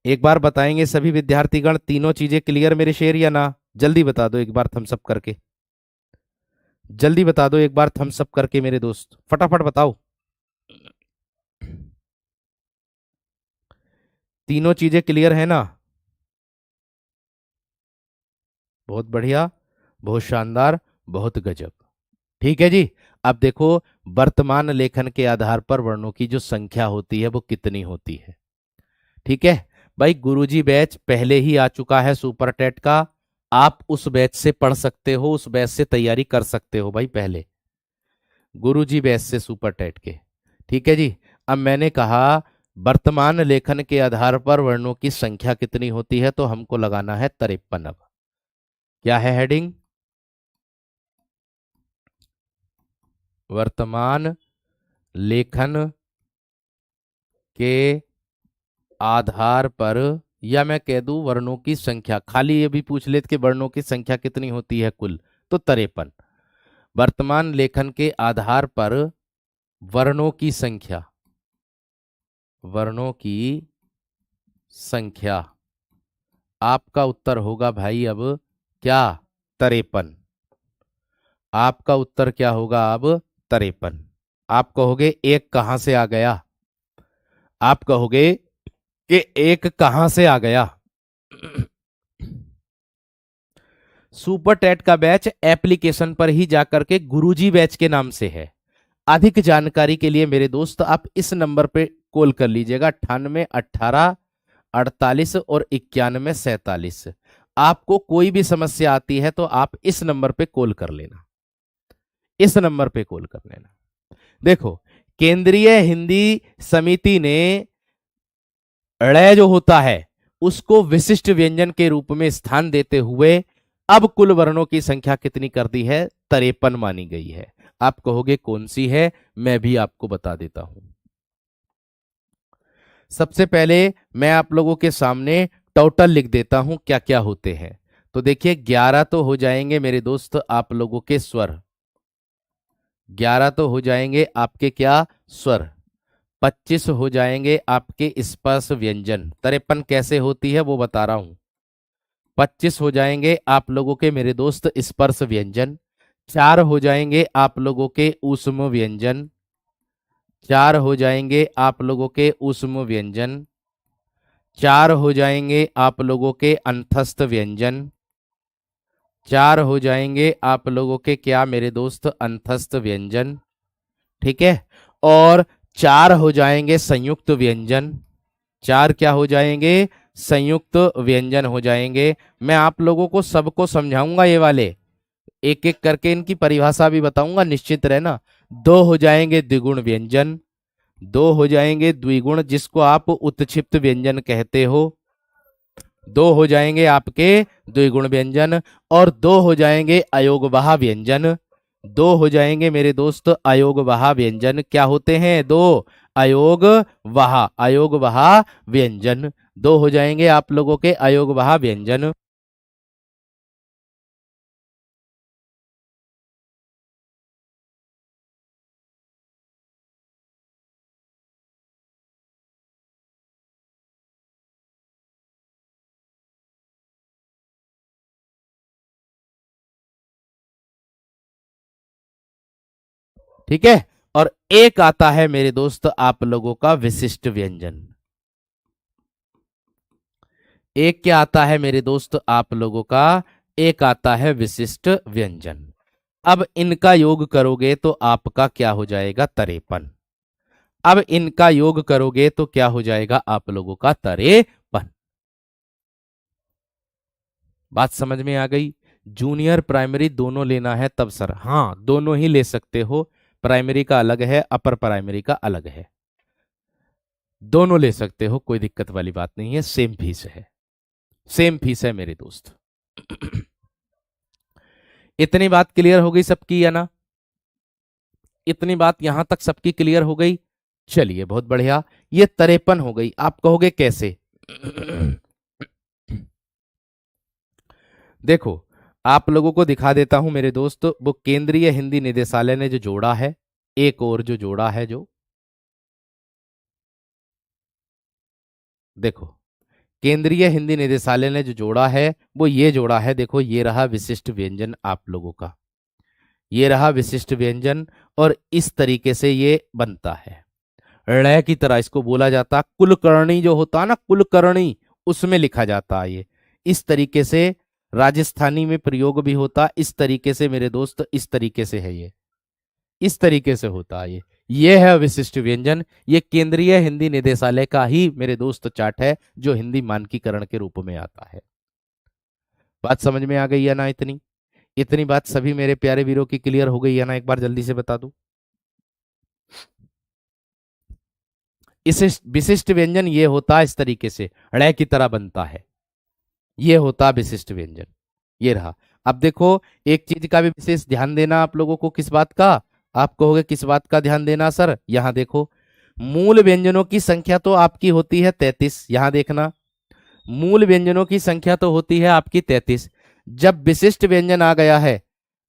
एक बार बताएंगे सभी विद्यार्थीगण, तीनों चीजें क्लियर मेरे शेर या ना? जल्दी बता दो एक बार थम्स अप करके, जल्दी बता दो एक बार थम्स अप करके मेरे दोस्त, फटाफट बताओ। तीनों चीजें क्लियर है ना? बहुत बढ़िया, बहुत शानदार, बहुत गजब। ठीक है जी। अब देखो, वर्तमान लेखन के आधार पर वर्णों की जो संख्या होती है वो कितनी होती है? ठीक है भाई, गुरुजी बैच पहले ही आ चुका है सुपर टेट का। आप उस बैच से पढ़ सकते हो, उस बैच से तैयारी कर सकते हो भाई पहले, गुरुजी बैच से सुपर टेट के। ठीक है जी। अब मैंने कहा वर्तमान लेखन के आधार पर वर्णों की संख्या कितनी होती है, तो हमको लगाना है 53। अब क्या है हेडिंग? वर्तमान लेखन के आधार पर, या मैं कह दूं वर्णों की संख्या, खाली ये भी पूछ लेते कि वर्णों की संख्या कितनी होती है कुल, तो 53। वर्तमान लेखन के आधार पर वर्णों की संख्या, वर्णों की संख्या, आपका उत्तर होगा भाई अब क्या? 53। आपका उत्तर क्या होगा अब? 53। आप कहोगे एक कहां से आ गया? आप कहोगे कि एक कहां से आ गया? सुपर टेट का बैच एप्लीकेशन पर ही जाकर के गुरुजी बैच के नाम से है। अधिक जानकारी के लिए मेरे दोस्त आप इस नंबर पे कॉल कर लीजिएगा, 98 18 48 और 91 47। आपको कोई भी समस्या आती है तो आप इस नंबर पे कॉल कर लेना, इस नंबर पे कॉल कर लेना। देखो, केंद्रीय हिंदी समिति ने ड़ जो होता है उसको विशिष्ट व्यंजन के रूप में स्थान देते हुए अब कुल वर्णों की संख्या कितनी कर दी है? 53 मानी गई है। आप कहोगे कौन सी है, मैं भी आपको बता देता हूं। सबसे पहले मैं आप लोगों के सामने टोटल लिख देता हूं क्या क्या होते हैं। तो देखिए 11 तो हो जाएंगे मेरे दोस्त आप लोगों के स्वर, 11 तो हो जाएंगे आपके क्या स्वर, 25 हो जाएंगे आपके स्पर्श व्यंजन। 53 कैसे होती है वो बता रहा हूं। 25 हो जाएंगे आप लोगों के मेरे दोस्त स्पर्श व्यंजन, 4 हो जाएंगे आप लोगों के ऊष्म व्यंजन, 4 हो जाएंगे आप लोगों के ऊष्म व्यंजन, 4 हो जाएंगे आप लोगों के अंतस्थ व्यंजन, 4 हो जाएंगे आप लोगों के क्या मेरे दोस्त अंतस्थ व्यंजन, ठीक है। और 4 हो जाएंगे संयुक्त व्यंजन, 4 क्या हो जाएंगे? संयुक्त व्यंजन हो जाएंगे। मैं आप लोगों को सबको समझाऊंगा, ये वाले एक एक करके इनकी परिभाषा भी बताऊंगा, निश्चित रहना। 2 हो जाएंगे द्विगुण व्यंजन, 2 हो जाएंगे द्विगुण जिसको आप उत्क्षिप्त व्यंजन कहते हो, 2 हो जाएंगे आपके द्विगुण व्यंजन, और 2 हो जाएंगे अयोगवाह व्यंजन, 2 हो जाएंगे मेरे दोस्त अयोगवाह व्यंजन। क्या होते हैं? 2 अयोगवाह, अयोगवाह व्यंजन, 2 हो जाएंगे आप लोगों के अयोगवाह व्यंजन। ठीक है। और एक आता है मेरे दोस्त आप लोगों का विशिष्ट व्यंजन। एक क्या आता है मेरे दोस्त आप लोगों का? एक आता है विशिष्ट व्यंजन। अब इनका योग करोगे तो आपका क्या हो जाएगा? 53। अब इनका योग करोगे तो क्या हो जाएगा आप लोगों का? 53। बात समझ में आ गई? जूनियर प्राइमरी दोनों लेना है तब सर, हाँ दोनों ही ले सकते हो। प्राइमरी का अलग है, अपर प्राइमरी का अलग है, दोनों ले सकते हो, कोई दिक्कत वाली बात नहीं है। सेम फीस है, सेम फीस है मेरे दोस्त। इतनी बात क्लियर हो गई सबकी या ना? इतनी बात यहां तक सबकी क्लियर हो गई? चलिए बहुत बढ़िया। ये 53 हो गई। आप कहोगे कैसे? देखो आप लोगों को दिखा देता हूं मेरे दोस्त, वो केंद्रीय हिंदी निदेशालय ने जो जोड़ा है, एक और जो जोड़ा है, जो देखो केंद्रीय हिंदी निदेशालय ने जो जोड़ा है वो ये जोड़ा है। देखो ये रहा विशिष्ट व्यंजन आप लोगों का, ये रहा विशिष्ट व्यंजन, और इस तरीके से ये बनता है। ळ की तरह इसको बोला जाता, कुलकर्णी जो होता है ना, कुलकर्णी, उसमें लिखा जाता है ये इस तरीके से। राजस्थानी में प्रयोग भी होता इस तरीके से मेरे दोस्त, इस तरीके से है ये, इस तरीके से होता है ये है विशिष्ट व्यंजन। ये केंद्रीय हिंदी निदेशालय का ही मेरे दोस्त चार्ट है जो हिंदी मानकीकरण के रूप में आता है। बात समझ में आ गई है ना? इतनी इतनी बात सभी मेरे प्यारे वीरों की क्लियर हो गई है ना? एक बार जल्दी से बता दूं। इस विशिष्ट व्यंजन ये होता है इस तरीके से, ड़ की तरह बनता है, ये होता विशिष्ट व्यंजन। ये रहा। अब देखो एक चीज का भी विशेष ध्यान देना आप लोगों को। किस बात का? आप कहोगे किस बात का ध्यान देना सर? यहां देखो, मूल व्यंजनों की संख्या तो आपकी होती है 33, यहां देखना, मूल व्यंजनों की संख्या तो होती है आपकी 33। जब विशिष्ट व्यंजन आ गया है,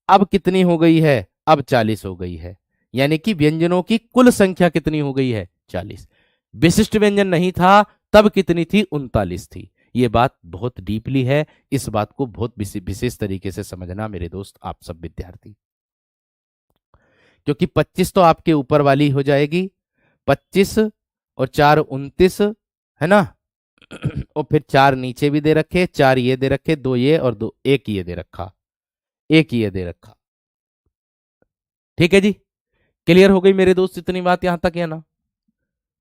अब कितनी हो गई है? अब 40 हो गई है। यानी कि व्यंजनों की कुल संख्या कितनी हो गई है? 40। विशिष्ट व्यंजन नहीं था तब कितनी थी? 39 थी। ये बात बहुत डीपली है, इस बात को बहुत विशेष तरीके से समझना मेरे दोस्त, आप सब विद्यार्थी। क्योंकि 25 तो आपके ऊपर वाली हो जाएगी, 25 और 4 29, है ना? और फिर 4 नीचे भी दे रखे, 4 ये दे रखे, 2 ये और 2 एक ये दे रखा, एक ये दे रखा। ठीक है जी, क्लियर हो गई मेरे दोस्त इतनी बात यहां तक, है ना?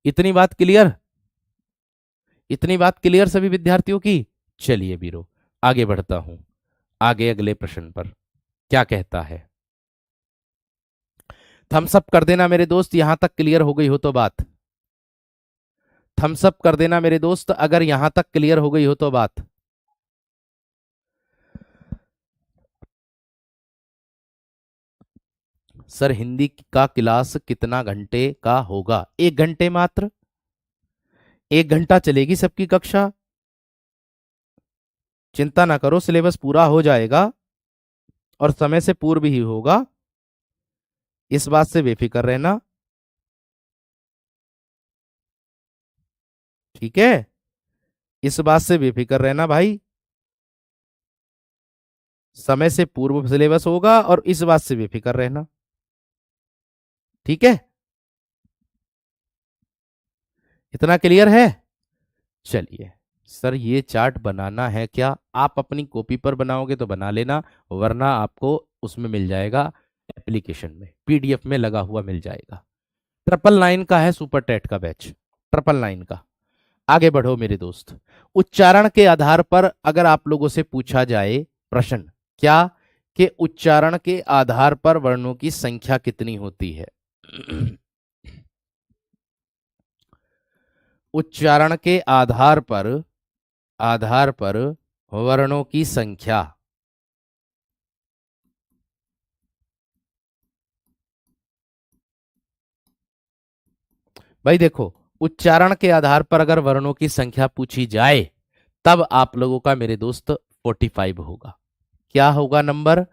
इतनी बात क्लियर? इतनी बात क्लियर सभी विद्यार्थियों की? चलिए वीरो आगे बढ़ता हूं, आगे अगले प्रश्न पर क्या कहता है। थम्स अप कर देना मेरे दोस्त यहां तक क्लियर हो गई हो तो बात, थम्स अप कर देना मेरे दोस्त अगर यहां तक क्लियर हो गई हो तो बात। सर हिंदी का क्लास कितना घंटे का होगा? 1 घंटे मात्र। 1 घंटा चलेगी सबकी कक्षा। चिंता ना करो, सिलेबस पूरा हो जाएगा और समय से पूर्व ही होगा, इस बात से बेफिक्र रहना। ठीक है, इस बात से बेफिक्र रहना भाई, समय से पूर्व सिलेबस होगा और इस बात से बेफिक्र रहना। ठीक है, इतना क्लियर है? चलिए, सर ये चार्ट बनाना है क्या? आप अपनी कॉपी पर बनाओगे तो बना लेना, वरना आपको उसमें मिल जाएगा, एप्लीकेशन में पीडीएफ में लगा हुआ मिल जाएगा। 999 का है सुपर टेट का बैच, 999 का। आगे बढ़ो मेरे दोस्त। उच्चारण के आधार पर अगर आप लोगों से पूछा जाए प्रश्न, क्या कि उच्चारण के आधार पर वर्णों की संख्या कितनी होती है? उच्चारण के आधार पर वर्णों की संख्या। भाई देखो, उच्चारण के आधार पर अगर वर्णों की संख्या पूछी जाए तब आप लोगों का मेरे दोस्त 45 होगा। क्या होगा नंबर?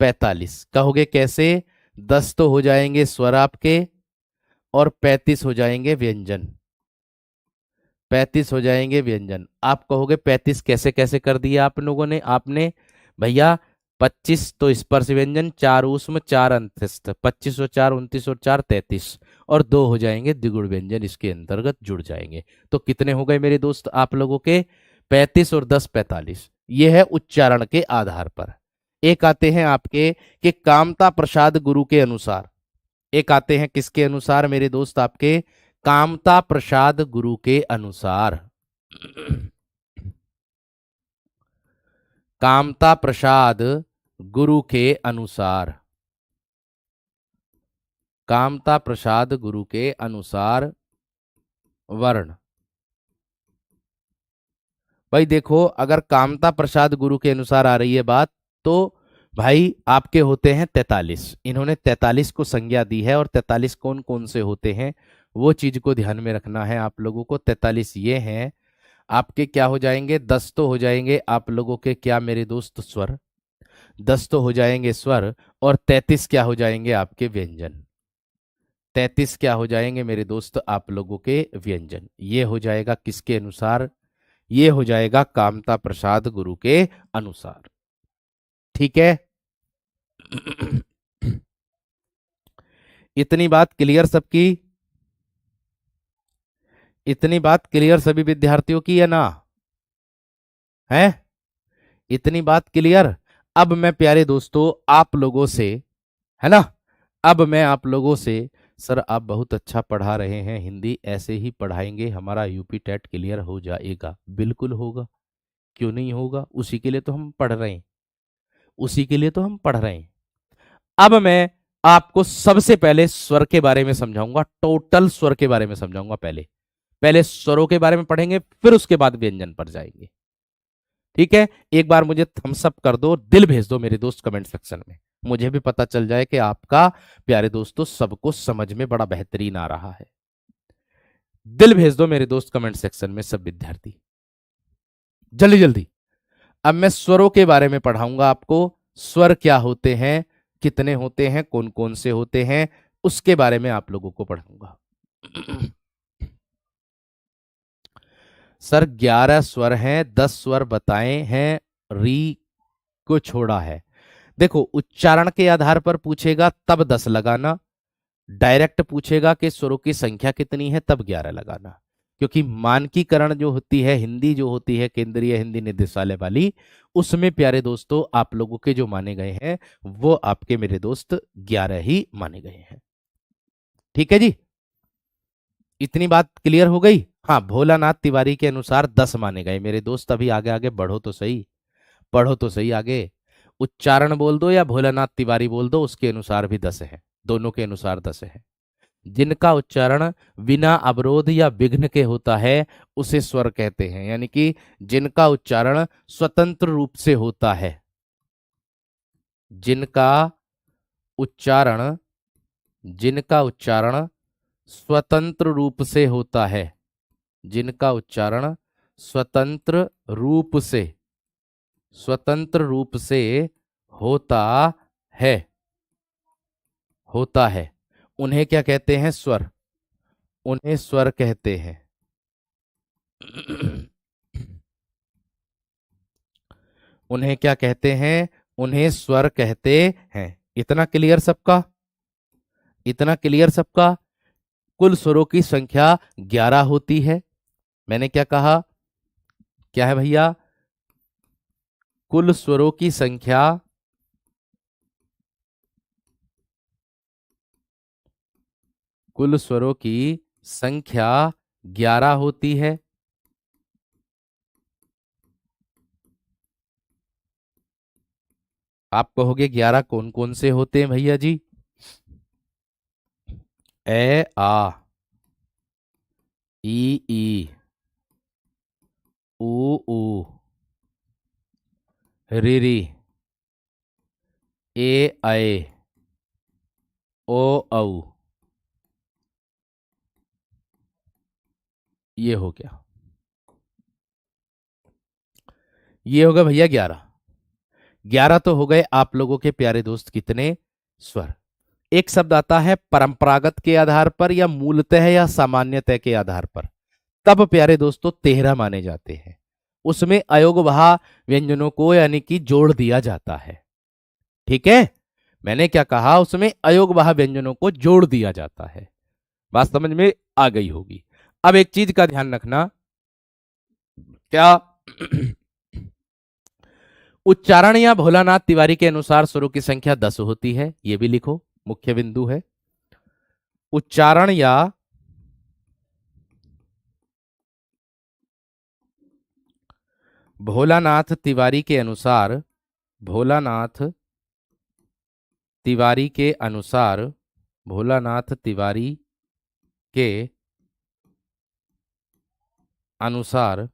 45। कहोगे कैसे? 10 तो हो जाएंगे स्वर आपके और 35 हो जाएंगे व्यंजन। 35 हो जाएंगे व्यंजन। आप कहोगे 35 कैसे कैसे कर दिया आप लोगों ने? आपने भैया 25 तो स्पर्श व्यंजन, 4 ऊष्म 4 अंतस्थ, 25 और 4 29 और 4 33, और 2 हो जाएंगे द्विगुण व्यंजन इसके अंतर्गत जुड़ जाएंगे। तो कितने हो गए मेरे दोस्त आप लोगों के? 35 और 10 45। ये है उच्चारण के आधार पर। एक आते हैं आपके कि कामता प्रसाद गुरु के अनुसार। एक आते हैं किसके अनुसार मेरे दोस्त? आपके कामता प्रसाद गुरु के अनुसार। कामता प्रसाद गुरु के अनुसार। कामता प्रसाद गुरु के अनुसार वर्ण। भाई देखो, अगर कामता प्रसाद गुरु के अनुसार आ रही है बात, तो भाई आपके होते हैं 43। इन्होंने 43 को संज्ञा दी है, और 43 कौन कौन से होते हैं वो चीज को ध्यान में रखना है आप लोगों को। 43 ये हैं आपके, क्या हो जाएंगे? 10 तो हो जाएंगे आप लोगों के क्या मेरे दोस्त? स्वर। 10 तो हो जाएंगे स्वर, और 33 क्या हो जाएंगे आपके? व्यंजन। 33 क्या हो जाएंगे मेरे दोस्त आप लोगों के? व्यंजन। ये हो जाएगा किसके अनुसार? ये हो जाएगा कामता प्रसाद गुरु के अनुसार। ठीक है। इतनी बात क्लियर सबकी? इतनी बात क्लियर सभी विद्यार्थियों की है ना? है? इतनी बात क्लियर? अब मैं प्यारे दोस्तों आप लोगों से, है ना, अब मैं आप लोगों से, सर आप बहुत अच्छा पढ़ा रहे हैं हिंदी, ऐसे ही पढ़ाएंगे हमारा यूपी टेट क्लियर हो जाएगा। बिल्कुल होगा, क्यों नहीं होगा? उसी के लिए तो हम पढ़ रहे हैं, उसी के लिए तो हम पढ़ रहे हैं। अब मैं आपको सबसे पहले स्वर के बारे में समझाऊंगा, टोटल स्वर के बारे में समझाऊंगा। पहले पहले स्वरों के बारे में पढ़ेंगे, फिर उसके बाद व्यंजन पर जाएंगे। ठीक है, एक बार मुझे थम्स अप कर दो, दिल भेज दो मेरे दोस्त कमेंट सेक्शन में, मुझे भी पता चल जाए कि आपका प्यारे दोस्तों सबको समझ में बड़ा बेहतरीन आ रहा है। दिल भेज दो मेरे दोस्त कमेंट सेक्शन में सब विद्यार्थी, जल्दी जल्दी। अब मैं स्वरों के बारे में पढ़ाऊंगा आपको। स्वर क्या होते हैं, कितने होते हैं, कौन कौन से होते हैं, उसके बारे में आप लोगों को पढ़ाऊंगा। सर 11 स्वर हैं, 10 स्वर बताए हैं, री को छोड़ा है। देखो, उच्चारण के आधार पर पूछेगा तब 10 लगाना, डायरेक्ट पूछेगा कि स्वरों की संख्या कितनी है तब 11 लगाना। क्योंकि मानकीकरण जो होती है, हिंदी जो होती है केंद्रीय हिंदी निदेशालय वाली, उसमें प्यारे दोस्तों आप लोगों के जो माने गए हैं वो आपके मेरे दोस्त 11 ही माने गए हैं। ठीक है जी, इतनी बात क्लियर हो गई? हाँ, भोलानाथ तिवारी के अनुसार 10 माने गए मेरे दोस्त। अभी आगे आगे बढ़ो तो सही, पढ़ो तो सही आगे। उच्चारण बोल दो या भोलानाथ तिवारी बोल दो, उसके अनुसार भी 10 है, दोनों के अनुसार 10 है। जिनका उच्चारण बिना अवरोध या विघ्न के होता है उसे स्वर कहते हैं, यानी कि जिनका उच्चारण स्वतंत्र रूप से होता है, जिनका उच्चारण जिनका उच्चारण स्वतंत्र रूप से होता है, जिनका उच्चारण स्वतंत्र रूप से, स्वतंत्र रूप से होता है, होता है, उन्हें क्या कहते हैं? स्वर। उन्हें स्वर कहते हैं। उन्हें क्या कहते हैं? उन्हें स्वर कहते हैं। इतना क्लियर सबका? इतना क्लियर सबका? कुल स्वरों की संख्या 11 होती है। मैंने क्या कहा? क्या है भैया? कुल स्वरों की संख्या, कुल स्वरों की संख्या 11 होती है। आप कहोगे 11 कौन कौन से होते हैं भैया जी? ए आ, ई, ऊ, री, ए ऐ, ओ औ। ये हो गया, ये हो गया भैया 11। 11 तो हो गए आप लोगों के प्यारे दोस्त कितने? स्वर। एक शब्द आता है परंपरागत के आधार पर या मूलतः या सामान्यतः के आधार पर, तब प्यारे दोस्तों 13 माने जाते हैं। उसमें अयोगवाह व्यंजनों को यानी कि जोड़ दिया जाता है। ठीक है, मैंने क्या कहा? उसमें अयोगवाह व्यंजनों को जोड़ दिया जाता है। बात समझ में आ गई होगी। अब एक चीज का ध्यान रखना, क्या उच्चारण या भोलानाथ तिवारी के अनुसार स्वरों की संख्या 10 होती है? ये भी लिखो, मुख्य बिंदु है। उच्चारण या भोलानाथ तिवारी के अनुसार, भोलानाथ तिवारी के अनुसार, भोलानाथ तिवारी के अनुसार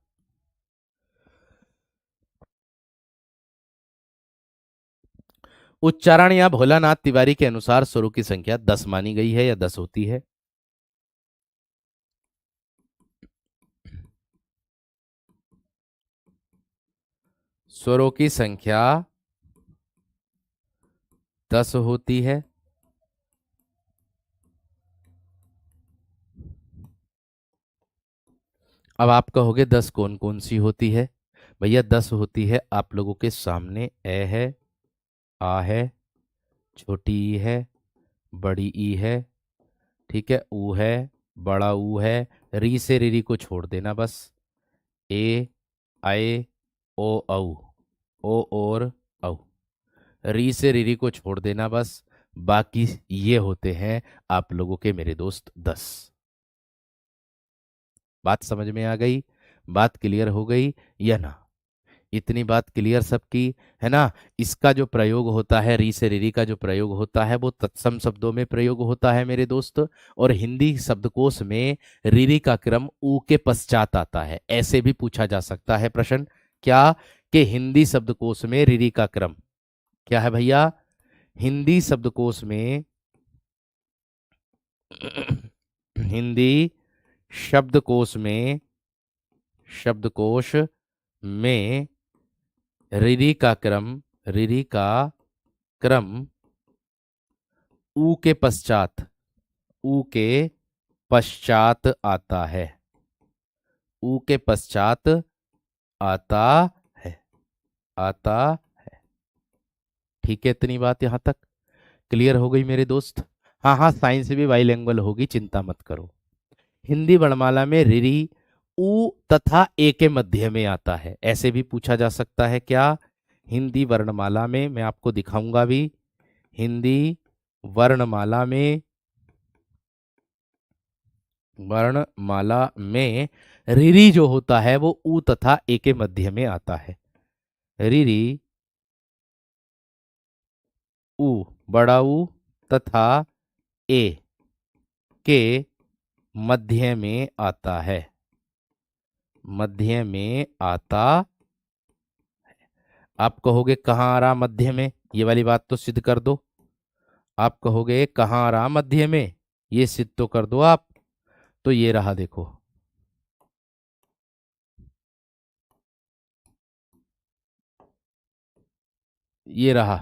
उच्चारण या भोलानाथ तिवारी के अनुसार स्वरों की संख्या 10 मानी गई है या 10 होती है। स्वरों की संख्या 10 होती है। अब आप कहोगे 10 कौन कौन सी होती है? भैया 10 होती है आप लोगों के सामने। ए है, आ है, छोटी ई है, बड़ी ई है, ठीक है, ऊ है, बड़ा ऊ है, री से री को छोड़ देना बस। ए, आए, ओ औ, ओ और औ, री से री को छोड़ देना बस। बाकी ये होते हैं आप लोगों के मेरे दोस्त 10। बात समझ में आ गई? बात क्लियर हो गई या ना? इतनी बात क्लियर सबकी है ना? इसका जो प्रयोग होता है, री से री का जो प्रयोग होता है वो तत्सम शब्दों में प्रयोग होता है मेरे दोस्त। और हिंदी शब्दकोश में रीरी का क्रम ऊ के पश्चात आता है। ऐसे भी पूछा जा सकता है प्रश्न, क्या कि हिंदी शब्दकोश में रीरी का क्रम क्या है भैया? हिंदी शब्दकोश में, हिंदी शब्दकोश में, शब्दकोश में रीरी का क्रम, रीरी का क्रम ऊ के पश्चात, ऊ के पश्चात आता है, ऊ के पश्चात आता है, आता है। ठीक है, इतनी बात यहां तक क्लियर हो गई मेरे दोस्त? हाँ हाँ, साइंस भी बाइलिंगुअल होगी, चिंता मत करो। हिंदी वर्णमाला में रीरी ऊ तथा ए के मध्य में आता है। ऐसे भी पूछा जा सकता है क्या? हिंदी वर्णमाला में, मैं आपको दिखाऊंगा भी, हिंदी वर्णमाला में, वर्णमाला में रीरी जो होता है वो ऊ तथा ए के मध्य में आता है। रीरी ऊ, बड़ा ऊ तथा ए के मध्य में आता है, मध्य में आता। आप कहोगे कहाँ आ रहा मध्य में? ये वाली बात तो सिद्ध कर दो। आप कहोगे कहाँ रहा मध्य में, ये सिद्ध तो कर दो आप। तो ये रहा देखो, ये रहा,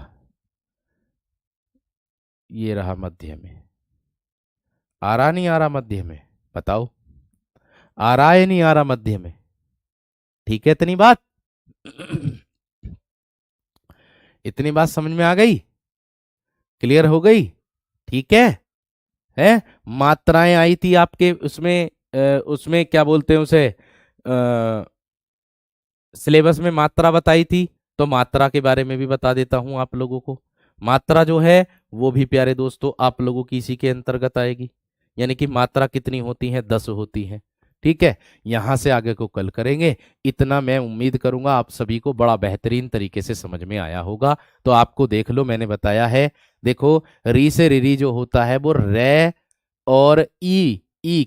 ये रहा मध्य में। आ रहा नहीं आ रहा मध्य में, बताओ, आ रहा है नहीं आ रहा मध्य में? ठीक है, इतनी बात इतनी बात समझ में आ गई, क्लियर हो गई? ठीक है। मात्राएं आई थी आपके उसमें, उसमें क्या बोलते हैं उसे, सिलेबस में मात्रा बताई थी, तो मात्रा के बारे में भी बता देता हूं आप लोगों को। मात्रा जो है वो भी प्यारे दोस्तों आप लोगों की इसी के अंतर्गत आएगी, यानी कि मात्रा कितनी होती है, 10 होती है। ठीक है, यहां से आगे को कल करेंगे। इतना मैं उम्मीद करूंगा आप सभी को बड़ा बेहतरीन तरीके से समझ में आया होगा। तो आपको देख लो, मैंने बताया है, देखो, री से रिरी जो होता है वो रे और ई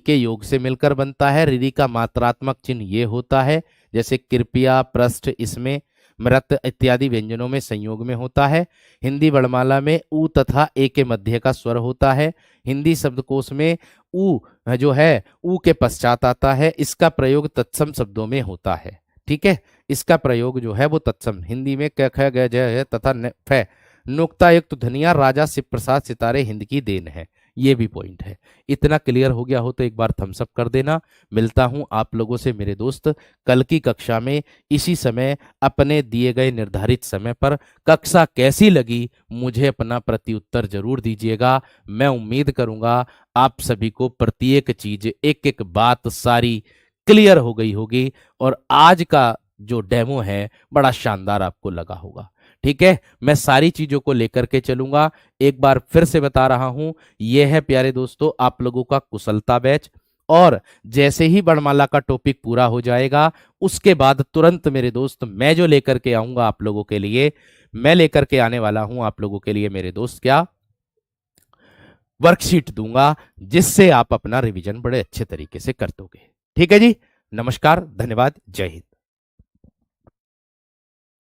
के योग से मिलकर बनता है। रिरी का मात्रात्मक चिन्ह ये होता है, जैसे कृपया, पृष्ठ, इसमें मृत इत्यादि व्यंजनों में संयोग में होता है। हिंदी वर्णमाला में उ तथा ए के मध्य का स्वर होता है। हिंदी शब्दकोश में उ जो है उ के पश्चात आता है। इसका प्रयोग तत्सम शब्दों में होता है। ठीक है, इसका प्रयोग जो है वो तत्सम, हिंदी में क ख ग ज है तथा फ नुक्तायुक्त धनिया राजा शिव प्रसाद सितारे हिंद की देन है। ये भी पॉइंट है। इतना क्लियर हो गया हो तो एक बार थम्स अप कर देना। मिलता हूं आप लोगों से मेरे दोस्त कल की कक्षा में इसी समय अपने दिए गए निर्धारित समय पर। कक्षा कैसी लगी मुझे अपना प्रत्युत्तर जरूर दीजिएगा। मैं उम्मीद करूंगा आप सभी को प्रत्येक चीज, एक एक बात सारी क्लियर हो गई होगी और आज का जो डेमो है बड़ा शानदार आपको लगा होगा। ठीक है, मैं सारी चीजों को लेकर के चलूंगा। एक बार फिर से बता रहा हूं, यह है प्यारे दोस्तों आप लोगों का कुशलता बैच। और जैसे ही वर्णमाला का टॉपिक पूरा हो जाएगा उसके बाद तुरंत मेरे दोस्त मैं जो लेकर के आऊंगा आप लोगों के लिए, मैं लेकर के आने वाला हूं आप लोगों के लिए मेरे दोस्त, क्या, वर्कशीट दूंगा, जिससे आप अपना रिवीजन बड़े अच्छे तरीके से कर दोगे। ठीक है जी, नमस्कार, धन्यवाद, जय हिंद।